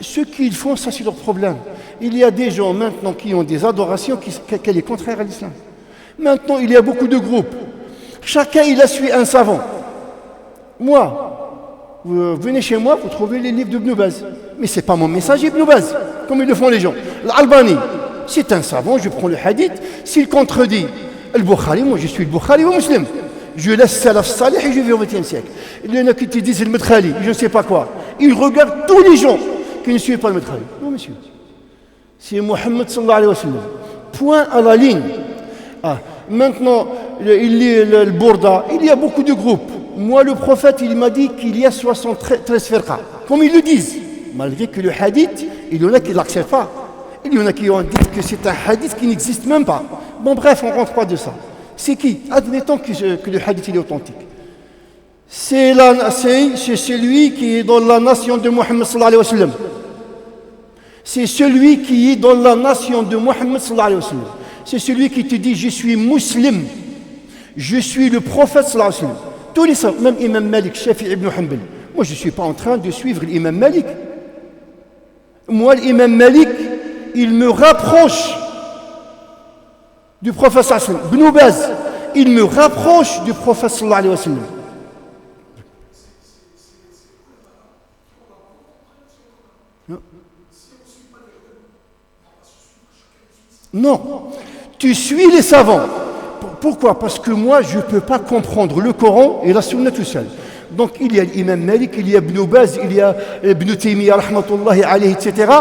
S1: ce qu'ils font, ça c'est leur problème. Il y a des gens maintenant qui ont des adorations qui est contraire à l'islam. Maintenant, il y a beaucoup de groupes. Chacun, il a suivi un savant. Moi, vous venez chez moi, vous trouvez les livres d'Ibn Baz. Mais ce n'est pas mon message Ibn Baz, comme ils le font les gens. L'Albani, c'est un savant, je prends le hadith. S'il contredit le Bukhari, moi je suis le Bukhari ou Muslim. Je laisse Salaf Salih et je vais au XXe siècle. Il y en a qui te disent le Medkhali, je ne sais pas quoi. Ils regardent tous les gens qui ne suivent pas le Medkhali. Non, monsieur. C'est Mohammed sallallahu alayhi wa sallam. Point à la ligne. Ah, maintenant, il lit le Bourda. Il y a beaucoup de groupes. Moi, le prophète, il m'a dit qu'il y a 73 firqa. Comme ils le disent. Malgré que le hadith, il y en a qui ne l'acceptent pas. Il y en a qui ont dit que c'est un hadith qui n'existe même pas. Bon, bref, on ne rentre pas de ça. C'est qui? Admettons que le hadith il est authentique. C'est celui qui est dans la nation de Mohammed sallallahu alayhi wa sallam. C'est celui qui est dans la nation de Mohammed sallallahu alayhi wa sallam. C'est celui qui te dit je suis musulman. Je suis le prophète sallallahu alayhi wa sallam. Tous les savants, même Imam Malik, Shafi'i ibn Hanbal. Moi je ne suis pas en train de suivre l'imam Malik. Moi l'imam Malik, il me rapproche du prophète sallallahu alayhi wa sallam. Ibn Baz, il me rapproche du prophète sallallahu alayhi wa sallam. Non, tu suis les savants. Pourquoi? Parce que moi, je ne peux pas comprendre le Coran et la Sunna tout seul. Donc, il y a l'imam Malik, il y a Ibn Baz, il y a Ibn Taymiyyah, rahmatullahi alayhi, etc.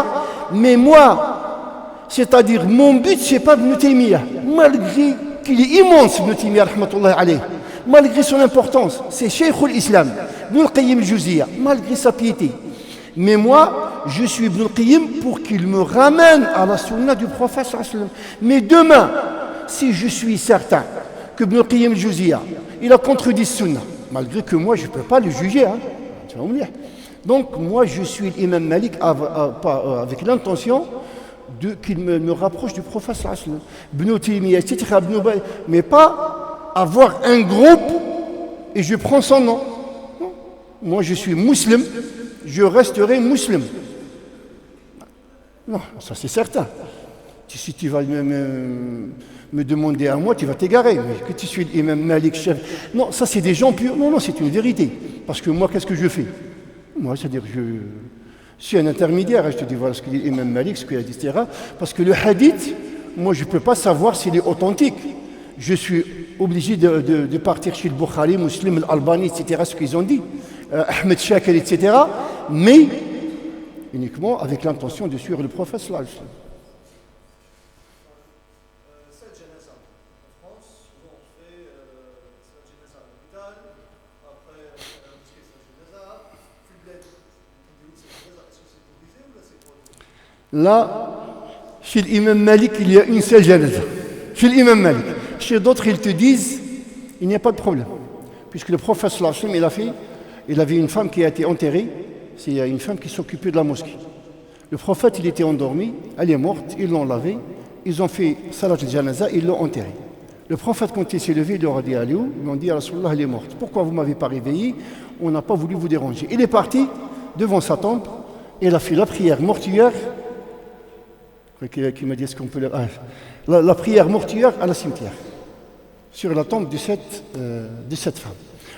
S1: Mais moi, c'est-à-dire, mon but, ce n'est pas Ibn Taymiyyah. Malgré qu'il est immense, Ibn Taymiyyah, rahmatullahi alayhi, malgré son importance, c'est Cheikh al-Islam, Ibn al-Qayyim al-Jawziyya, malgré sa piété. Mais moi, je suis Ibn al-Qayyim pour qu'il me ramène à la sunna du prophète sallallahu alayhi wa sallam. Mais demain, si je suis certain que Ibn al-Qayyim al-Jawziyya, il a contredit sunna, malgré que moi, je ne peux pas le juger. Hein. Tu vas me dire. Donc, moi, je suis l'imam Malik avec l'intention qu'il me rapproche du prophète sallallahu alayhi wa sallam. Ibn Taymiyyah, etc. Mais pas avoir un groupe et je prends son nom. Non. Moi, je suis musulman. Je resterai musulman. Non, ça c'est certain. Si tu vas me demander à moi, tu vas t'égarer. Mais que tu suis l'imam Malik, chef. Non, ça c'est des gens purs. Non, c'est une vérité. Parce que moi, qu'est-ce que je fais? Moi, c'est-à-dire C'est un intermédiaire, je te dis, voilà ce que dit Imam Malik, ce qu'il a dit, etc. Parce que le hadith, moi je ne peux pas savoir s'il est authentique. Je suis obligé de partir chez le Bukhari, Muslim, l'Albani, etc., ce qu'ils ont dit, Ahmed Shakir, etc., mais uniquement avec l'intention de suivre le prophète sallallahu alayhi wa sallam. Là, chez l'imam Malik, il y a une seule janaza. Chez l'imam Malik. Chez d'autres, ils te disent, il n'y a pas de problème. Puisque le prophète sallallahu alayhi wa sallam, il avait une femme qui a été enterrée. C'est une femme qui s'occupait de la mosquée. Le prophète, il était endormi, elle est morte, ils l'ont lavée, ils ont fait salat al-janaza, ils l'ont enterrée. Le prophète, quand il s'est levé, il leur a dit à Aliou, ils lui ont dit, Rasulallah, elle est morte. Pourquoi vous ne m'avez pas réveillé? On n'a pas voulu vous déranger. Il est parti devant sa tombe, et il a fait la prière mortuaire. Qui m'a dit, est-ce qu'on peut la prière mortuaire à la cimetière, sur la tombe de cette femme.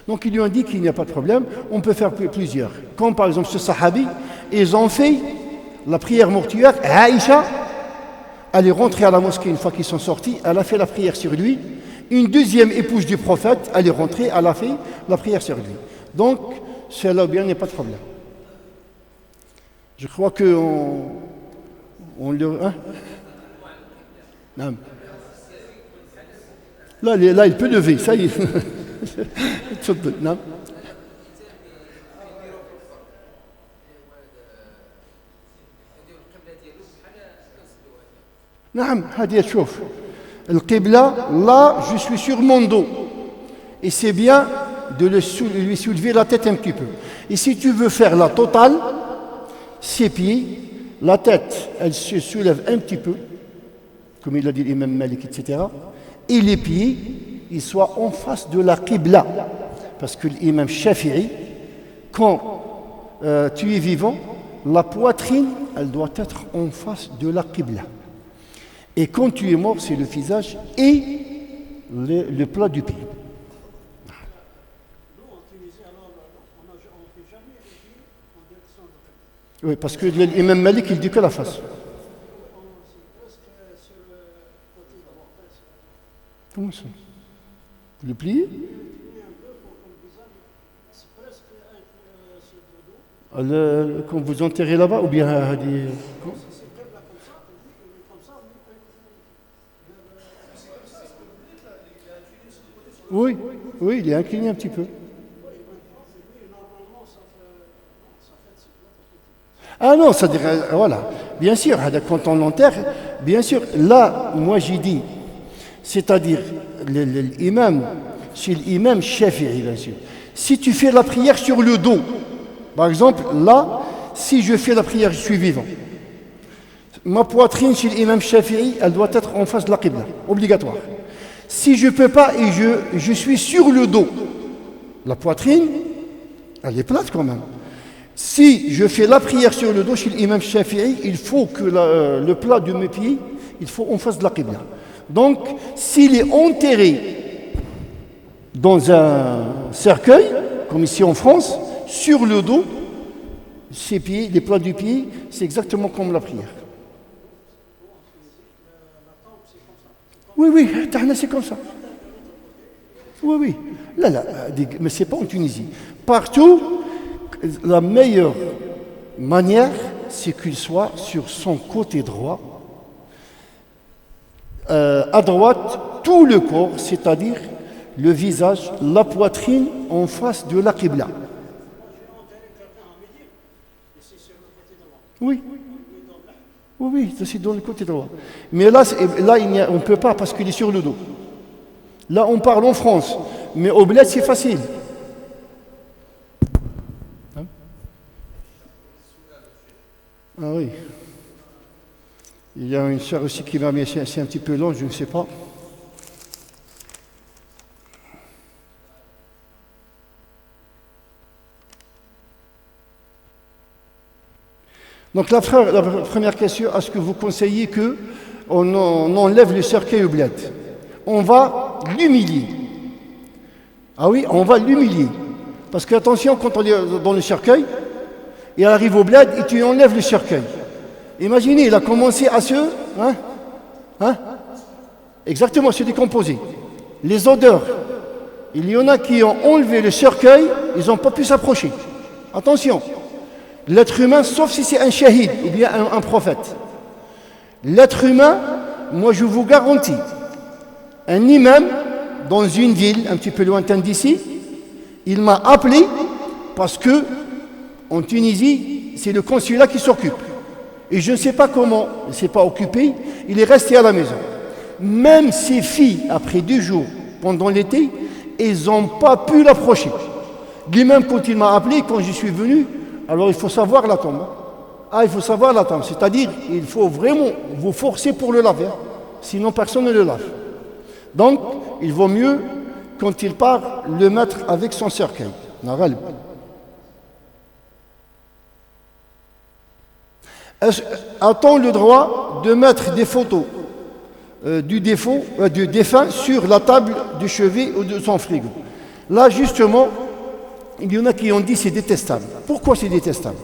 S1: Donc ils lui ont dit qu'il n'y a pas de problème, on peut faire plusieurs. Comme par exemple ce sahabi, ils ont fait la prière mortuaire. Aïcha, elle est rentrée à la mosquée une fois qu'ils sont sortis, elle a fait la prière sur lui. Une deuxième épouse du prophète, elle est rentrée, elle a fait la prière sur lui. Donc, cela bien, il n'y a pas de problème. Je crois qu'on le... Hein? Non. Là, il peut lever, ça y est. Non. نعم هذه تشوف القبلة là je suis sur mon dos et c'est bien de lui soulever la tête un petit peu et si tu veux faire la totale ses pieds la tête elle se soulève un petit peu comme il a dit l'imam Malik etc et les pieds ils soient en face de la qibla parce que l'imam Shafi'i quand tu es vivant la poitrine elle doit être en face de la qibla. Et quand tu es mort, c'est le visage et le plat du pied. Oui, parce que l'imam Malik, il dit que la face. Comment ça? Le plier? Quand vous enterrez là-bas, ou bien... Oui, oui, il est incliné un petit peu. Ah non, ça dirait, voilà. Bien sûr, quand on l'enterre, bien sûr, là, moi j'ai dit, c'est-à-dire l'imam, c'est l'imam Shafi'i, bien sûr. Si tu fais la prière sur le dos, par exemple, là, si je fais la prière, je suis vivant. Ma poitrine chez l'imam Shafi'i, elle doit être en face de la qibla, obligatoire. Si je ne peux pas et je suis sur le dos, la poitrine, elle est plate quand même. Si je fais la prière sur le dos chez l'imam Shafi'i, il faut que le plat de mes pieds, il faut en face de la qibla. Donc, s'il est enterré dans un cercueil, comme ici en France, sur le dos, ses pieds, les plats du pied, c'est exactement comme la prière. Oui, oui, c'est comme ça. Oui, oui. Là, mais ce n'est pas en Tunisie. Partout, la meilleure manière, c'est qu'il soit sur son côté droit. À droite, tout le corps, c'est-à-dire le visage, la poitrine en face de la qibla. Oui. Oui, oui, c'est dans le côté droit. Mais là on ne peut pas parce qu'il est sur le dos. Là, on parle en France. Mais au bled, c'est facile. Hein? Ah oui. Il y a une sœur aussi qui m'a mis, c'est un petit peu long, je ne sais pas. Donc la première question, est-ce que vous conseillez qu'on enlève le cercueil au bled? On va l'humilier. Ah oui, on va l'humilier. Parce qu'attention, quand on est dans le cercueil, il arrive au bled et tu enlèves le cercueil. Imaginez, il a commencé à se... Exactement, se décomposer. Les odeurs. Il y en a qui ont enlevé le cercueil, ils n'ont pas pu s'approcher. Attention, l'être humain, sauf si c'est un shahid ou bien un prophète. L'être humain, moi je vous garantis, un imam dans une ville un petit peu lointaine d'ici, il m'a appelé parce que en Tunisie, c'est le consulat qui s'occupe. Et je ne sais pas comment, il ne s'est pas occupé, il est resté à la maison. Même ses filles, après 2 jours, pendant l'été, elles n'ont pas pu l'approcher. Lui-même, quand il m'a appelé, quand je suis venu, alors il faut savoir la tombe. Il faut savoir la tombe. C'est-à-dire, il faut vraiment vous forcer pour le laver. Sinon, personne ne le lave. Donc, il vaut mieux, quand il part, le mettre avec son cercueil. A-t-on le droit de mettre des photos du défunt sur la table du chevet ou de son frigo? Là, justement, il y en a qui ont dit c'est détestable. Pourquoi c'est détestable?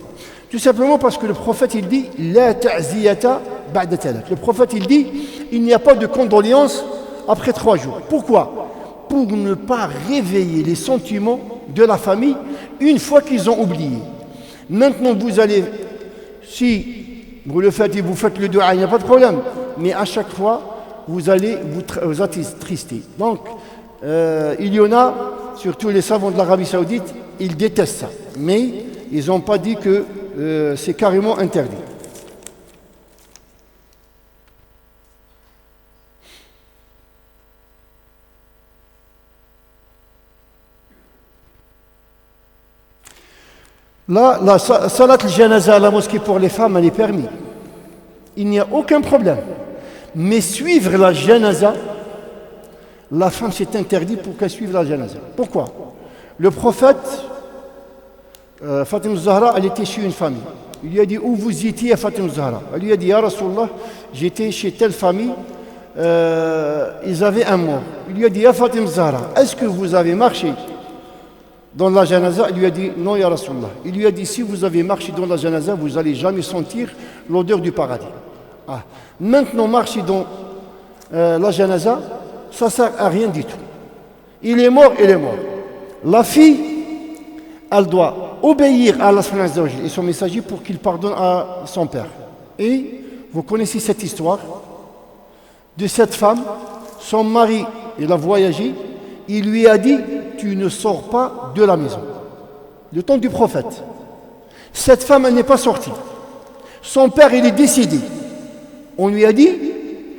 S1: Tout simplement parce que le prophète, il dit la ta'ziyata ba'da talat. Le prophète, il dit il n'y a pas de condoléances après 3 jours. Pourquoi? Pour ne pas réveiller les sentiments de la famille une fois qu'ils ont oublié. Maintenant, vous allez, si vous le faites et vous faites le dua, il n'y a pas de problème. Mais à chaque fois, vous allez vous attrister. Donc, il y en a, surtout les savants de l'Arabie Saoudite, ils détestent ça. Mais ils n'ont pas dit que c'est carrément interdit. Là, la salat al-janaza à la mosquée pour les femmes, elle est permise. Il n'y a aucun problème. Mais suivre la janaza, la femme c'est interdit pour qu'elle suive la janaza. Pourquoi? Le prophète, Fatima Zahra, elle était chez une famille. Il lui a dit, où vous étiez à Fatima Zahra? Elle lui a dit, Ya Rasulallah, j'étais chez telle famille, ils avaient un mort. Il lui a dit, Ya Fatima Zahra, est-ce que vous avez marché dans la janaza? Il lui a dit, non, Ya Rasulallah. Il lui a dit, si vous avez marché dans la janaza, vous n'allez jamais sentir l'odeur du paradis. Maintenant, marcher dans la janaza, ça ne sert à rien du tout. Il est mort, il est mort. La fille, elle doit obéir à Allah et son messager pour qu'il pardonne à son père. Et vous connaissez cette histoire de cette femme, son mari, il a voyagé, il lui a dit, tu ne sors pas de la maison. Le temps du prophète. Cette femme, elle n'est pas sortie. Son père, il est décédé. On lui a dit,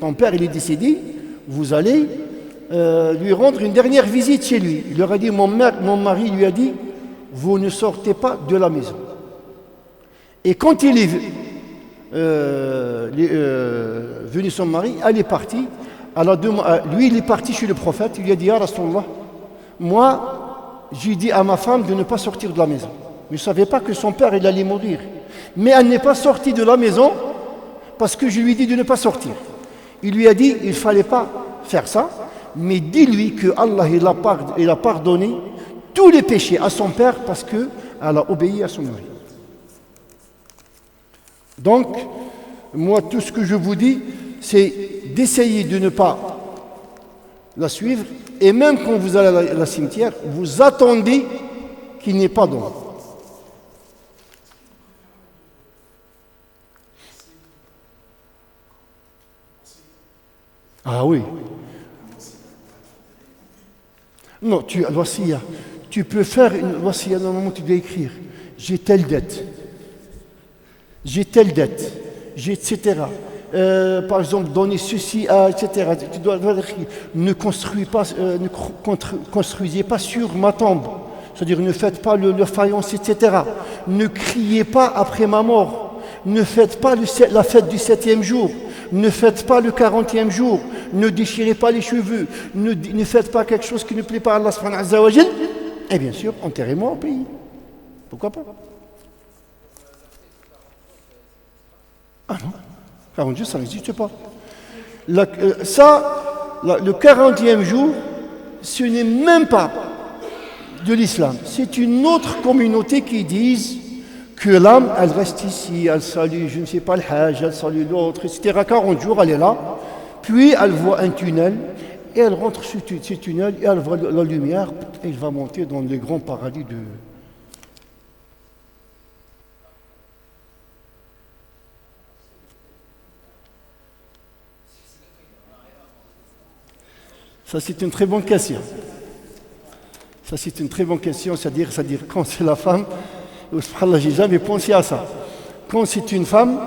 S1: ton père, il est décédé, vous allez lui rendre une dernière visite chez lui. Il leur a dit, mon mari lui a dit, vous ne sortez pas de la maison. Et quand il est venu son mari, elle est partie. Lui, il est parti chez le prophète, il lui a dit, Ya Rasulallah, moi, j'ai dit à ma femme de ne pas sortir de la maison. Mais je ne savais pas que son père, il allait mourir. Mais elle n'est pas sortie de la maison parce que je lui ai dit de ne pas sortir. Il lui a dit, il ne fallait pas faire ça, mais dis-lui que Allah il a pardonné tous les péchés à son père parce qu'elle a obéi à son mari. Donc, moi, tout ce que je vous dis, c'est d'essayer de ne pas la suivre. Et même quand vous allez à la cimetière, vous attendez qu'il n'y ait pas d'ombre. Ah oui. Non, tu peux faire une wasiya, normalement tu dois écrire. J'ai telle dette, etc. Par exemple, donner ceci à, etc. Tu dois écrire. Ne construisez pas sur ma tombe. C'est-à-dire, ne faites pas le faïence, etc. Ne criez pas après ma mort. Ne faites pas la fête du 7e jour. Ne faites pas le 40e jour. Ne déchirez pas les cheveux. Ne faites pas quelque chose qui ne plaît pas à Allah subhanahu wa ta'ala. Et bien sûr, enterrez-moi au pays. Pourquoi pas? Ah non, 40 jours, ça n'existe pas. Le 40e jour, ce n'est même pas de l'islam. C'est une autre communauté qui disent que l'âme, elle reste ici, elle salue, je ne sais pas, le Hajj, elle salue l'autre, etc. 40 jours, elle est là. Puis elle voit un tunnel, et elle rentre sur ce tunnel, et elle voit la lumière, et elle va monter dans le grand paradis de... Ça, c'est une très bonne question. Ça, c'est une très bonne question, c'est-à-dire quand c'est la femme, subhanallah, j'ai jamais pensé à ça. Quand c'est une femme,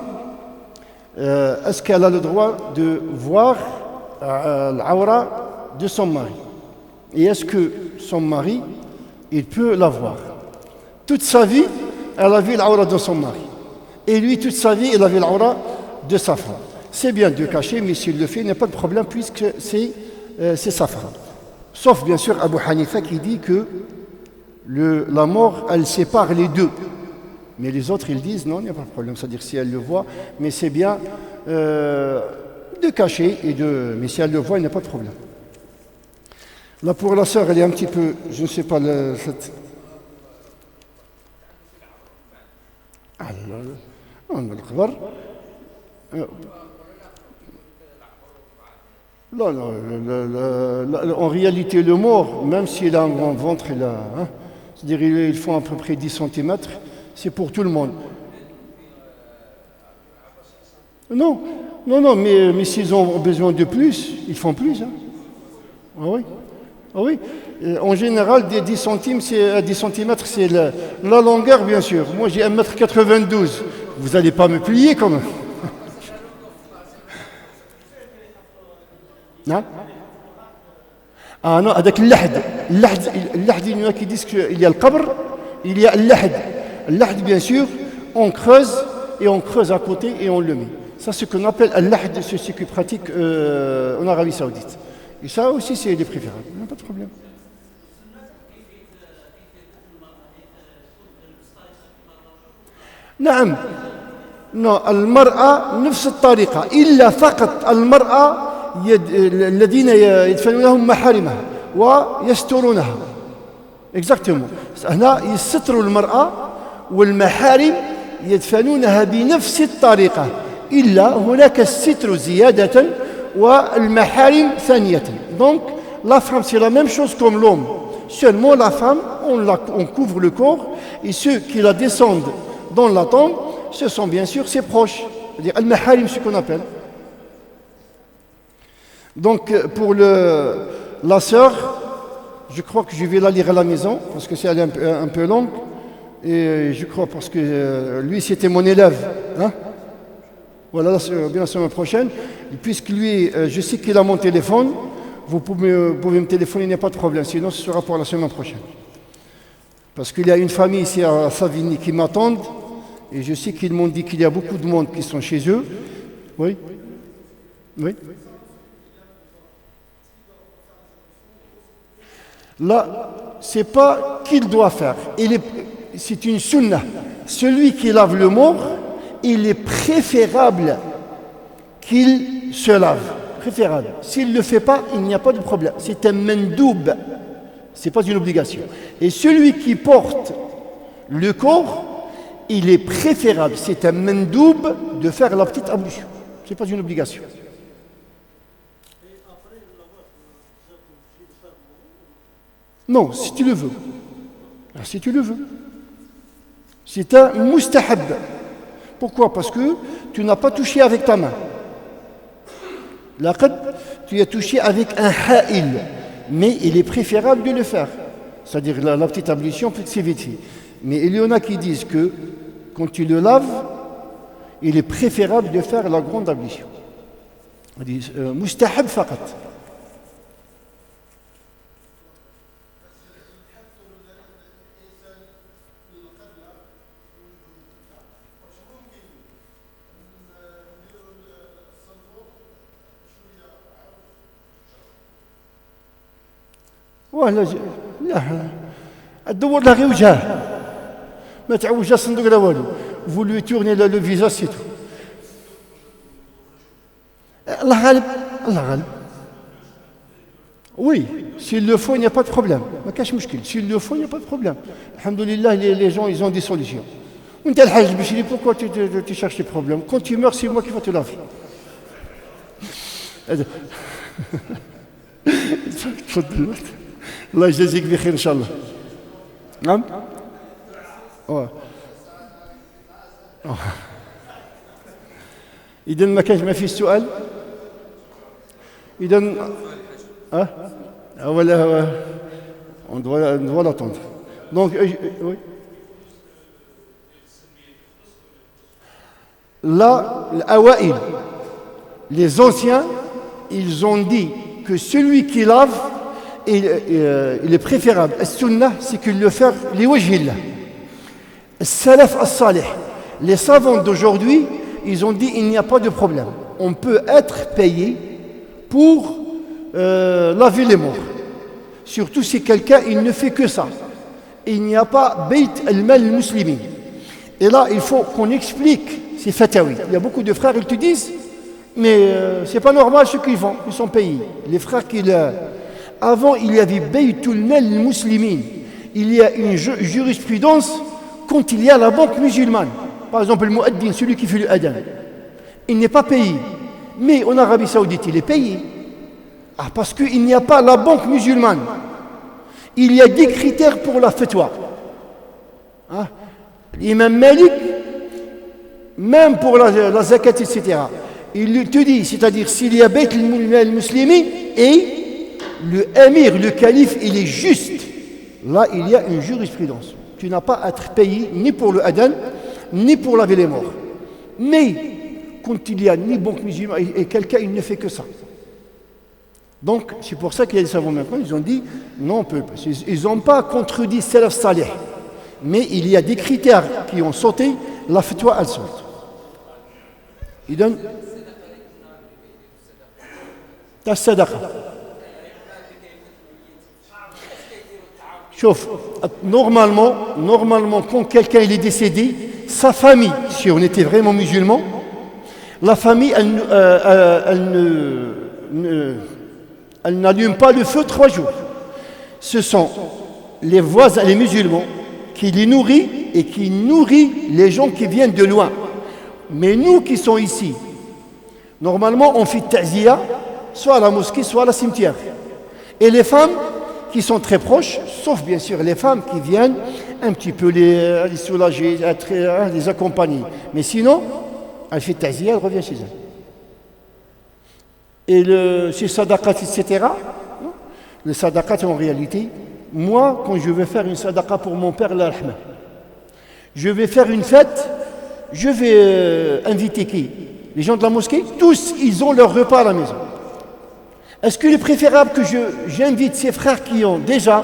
S1: est-ce qu'elle a le droit de voir l'aura de son mari? Et est-ce que son mari, il peut la voir? Toute sa vie, elle a vu l'aura de son mari. Et lui, toute sa vie, il a vu l'aura de sa femme. C'est bien de cacher, mais s'il le fait, il n'y a pas de problème puisque c'est sa femme. Sauf bien sûr Abu Hanifa qui dit que la mort, elle sépare les deux. Mais les autres, ils disent non, il n'y a pas de problème. C'est-à-dire si elle le voit, mais c'est bien de cacher, mais si elle le voit, il n'y a pas de problème. Là, pour la sœur, elle est un petit peu, je ne sais pas, non, en réalité, le mort, même s'il a un grand ventre, c'est-à-dire ils font à peu près 10 cm, c'est pour tout le monde. Non, mais s'ils ont besoin de plus, ils font plus. Hein. Ah oui, ah oui. En général, des 10 centimes, 10 cm, c'est la longueur, bien sûr. Moi, j'ai 1,92 m. Vous n'allez pas me plier quand même. Non? Ah non, avec l'ahd, il y en a qui disent qu'il y a le qabr, il y a l'ahd. L'ahd, bien sûr, on creuse à côté et on le met. Ça, c'est ce qu'on appelle l'ahd, c'est ce qui pratique en Arabie Saoudite. Et ça aussi, c'est les préférables. Il n'y a pas de problème. نعم non المرأة نفس الطريقة إلا فقط المرأة الذين يدفنونهم محارمها ويسترونها exactement هنا يستروا المرأة والمحارم يدفنونها بنفس الطريقة إلا هناك الستر زيادة والمحارم ثانية donc la femme c'est la même chose comme l'homme seulement la femme on couvre le corps et ceux qui la descendent dans la tombe ce sont bien sûr ses proches c'est-à-dire al-maharim ce qu'on appelle. Donc pour la sœur, je crois que je vais la lire à la maison parce que c'est un peu longue et je crois parce que lui c'était mon élève. Hein? Voilà, bien la semaine prochaine. Et puisque lui, je sais qu'il a mon téléphone, vous pouvez me téléphoner, il n'y a pas de problème. Sinon, ce sera pour la semaine prochaine. Parce qu'il y a une famille ici à Savigny qui m'attendent et je sais qu'ils m'ont dit qu'il y a beaucoup de monde qui sont chez eux. Oui? Oui? Là, ce n'est pas qu'il doit faire. C'est une sunnah. Celui qui lave le mort, il est préférable qu'il se lave. Préférable. S'il ne le fait pas, il n'y a pas de problème. C'est un mendoub. Ce n'est pas une obligation. Et celui qui porte le corps, il est préférable. C'est un mendoub de faire la petite ablution. Ce n'est pas une obligation. Non, si tu le veux. Si tu le veux. C'est un mustahab. Pourquoi? Parce que tu n'as pas touché avec ta main. Tu as touché avec un ha'il. Mais il est préférable de le faire. C'est-à-dire la petite ablution, c'est vite fait. Mais il y en a qui disent que quand tu le laves, il est préférable de faire la grande ablution. On dit mustahab faqat. واه لا تدور لها غير وجهه ما تعوجها الصندوق لا والو vous lui tournez le visage c'est tout الله غالب oui s'il le faut il n'y a pas de problème ما كاش مشكل s'il le faut il n'y a pas de problème alhamdoulilah les gens ils ont des solutions وانت الحاج بشري pourquoi tu cherches les problèmes quand tu meurs c'est moi qui va te laver تفضل الله يجازيك بخير ان شاء الله نعم اذا ما فيش سؤال اذا ولا on doit l'attendre donc oui. Là, l'Awaïl, les anciens, ils ont dit que celui qui lave, il est préférable. As-sunnah, c'est qu'il le fait les wajhillah. Salaf as-salih, les savants d'aujourd'hui, ils ont dit il n'y a pas de problème. On peut être payé pour laver les morts. Surtout si quelqu'un, il ne fait que ça. Il n'y a pas Bayt al-Mal al-Muslimin. Et là, il faut qu'on explique. C'est fatawi. Il y a beaucoup de frères, ils te disent, mais c'est pas normal ce qu'ils font, ils sont payés. Les frères avant, il y avait Baytul Mal Muslimin. Il y a une jurisprudence quand il y a la banque musulmane. Par exemple, le muaddin, celui qui fait le adhan, il n'est pas payé. Mais en Arabie Saoudite, il est payé. Parce qu'il n'y a pas la banque musulmane. Il y a des critères pour la fatwa. L'imam Malik, même pour la zakat, etc. Il te dit, c'est-à-dire s'il y a Bayt al-Muslimi et le émir, le calife, il est juste. Là, il y a une jurisprudence. Tu n'as pas à être payé ni pour le adhan, ni pour laver les morts. Mais, quand il y a ni banque musulmane et quelqu'un, il ne fait que ça. Donc, c'est pour ça qu'il y a des savants maintenant, ils ont dit, non, on peut pas. Ils n'ont pas contredit Salaf Salih. Mais il y a des critères qui ont sauté, la fatwa, elle saute. إذن تاع الصدقة شوف normalement quand quelqu'un il est décédé sa famille si on était vraiment musulman la famille elle n'allume pas le feu 3 jours ce sont les voisins les musulmans qui les nourrissent et qui nourrissent les gens qui viennent de loin. Mais nous qui sommes ici, normalement on fait ta'ziya, soit à la mosquée, soit à la cimetière. Et les femmes qui sont très proches, sauf bien sûr les femmes qui viennent un petit peu les soulager, les accompagner. Mais sinon, elle fait ta'ziya, elle revient chez elle. Et ces sadaqat, etc., les sadaqat en réalité, moi quand je vais faire une sadaqa pour mon père, Allah rahma, je vais faire une fête. Je vais inviter qui? Les gens de la mosquée? Tous, ils ont leur repas à la maison. Est-ce qu'il est préférable que j'invite ces frères qui ont déjà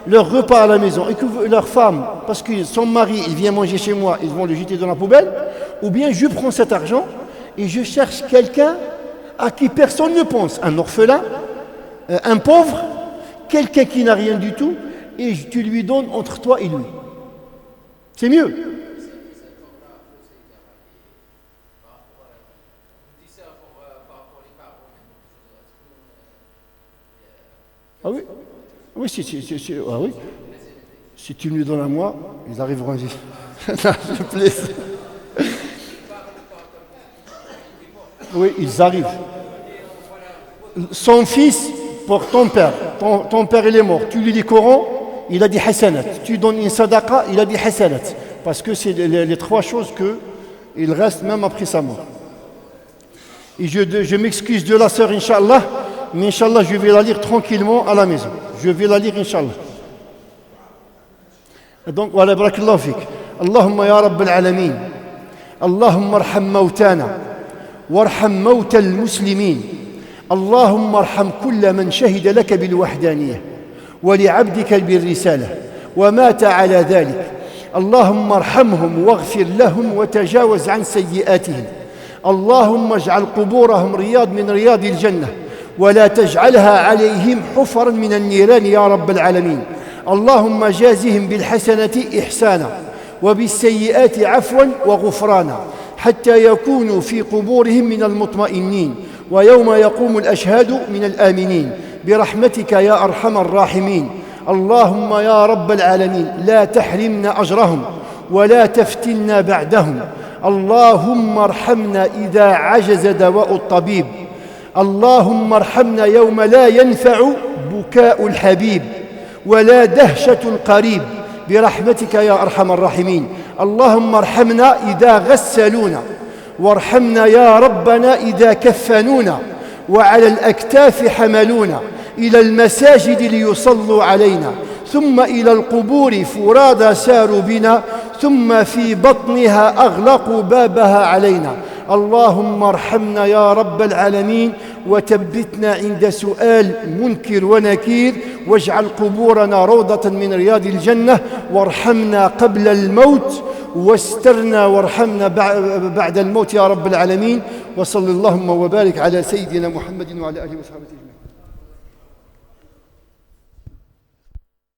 S1: leur repas à la maison et que leur femme, parce que son mari, il vient manger chez moi, ils vont le jeter dans la poubelle? Ou bien je prends cet argent et je cherche quelqu'un à qui personne ne pense, un orphelin, un pauvre, quelqu'un qui n'a rien du tout, et tu lui donnes entre toi et lui. C'est mieux. Ah oui, oui, ah oui. Si tu me les donnes à moi, ils arriveront à vivre. Je plaise. Oui, ils arrivent. Son fils pour ton père. Ton père, il est mort. Tu lui dis Coran, il a dit hasanat. Tu donnes une sadaqa, il a dit hasanat. Parce que c'est les 3 choses qu'il reste même après sa mort. Et je m'excuse de la sœur, Inch'Allah. Mais Inch'Allah, je vais la lire tranquillement à la maison. Je vais la lire, Inch'Allah. Donc, voilà, barakallahu fik. Allahumma ya Rabb al-alamin. Allahumma arham mawtana. Warham mawta al-muslimin. Allahumma arham kulla man shahida laka bil-wahdaniyah. ولعبدك بالرسالة ومات على ذلك اللهم ارحمهم واغفر لهم وتجاوز عن سيئاتهم اللهم اجعل قبورهم رياض من رياض الجنة ولا تجعلها عليهم حفرا من النيران يا رب العالمين اللهم جازهم بالحسنة إحسانا وبالسيئات عفوا وغفرانا حتى يكونوا في قبورهم من المطمئنين ويوم يقوم الأشهاد من الآمنين برحمتك يا أرحم الراحمين اللهم يا رب العالمين لا تحرمنا أجرهم ولا تفتنا بعدهم. اللهم ارحمنا إذا عجز دواء الطبيب. اللهم ارحمنا يوم لا ينفع بكاء الحبيب ولا دهشة القريب برحمتك يا أرحم الراحمين. اللهم ارحمنا إذا غسلونا، وارحمنا يا ربنا إذا كفنونا وعلى الأكتاف حملونا إلى المساجد ليصلوا علينا، ثم إلى القبور فرادى ساروا بنا، ثم في بطنها أغلقوا بابها علينا. اللهم ارحمنا يا رب العالمين، وثبتنا عند سؤال منكر ونكير، واجعل قبورنا روضة من رياض الجنة، وارحمنا قبل الموت، واسترنا وارحمنا بعد الموت يا رب العالمين. وصلى اللهم وبارك على سيدنا محمد وعلى آله وصحبه أجمعين.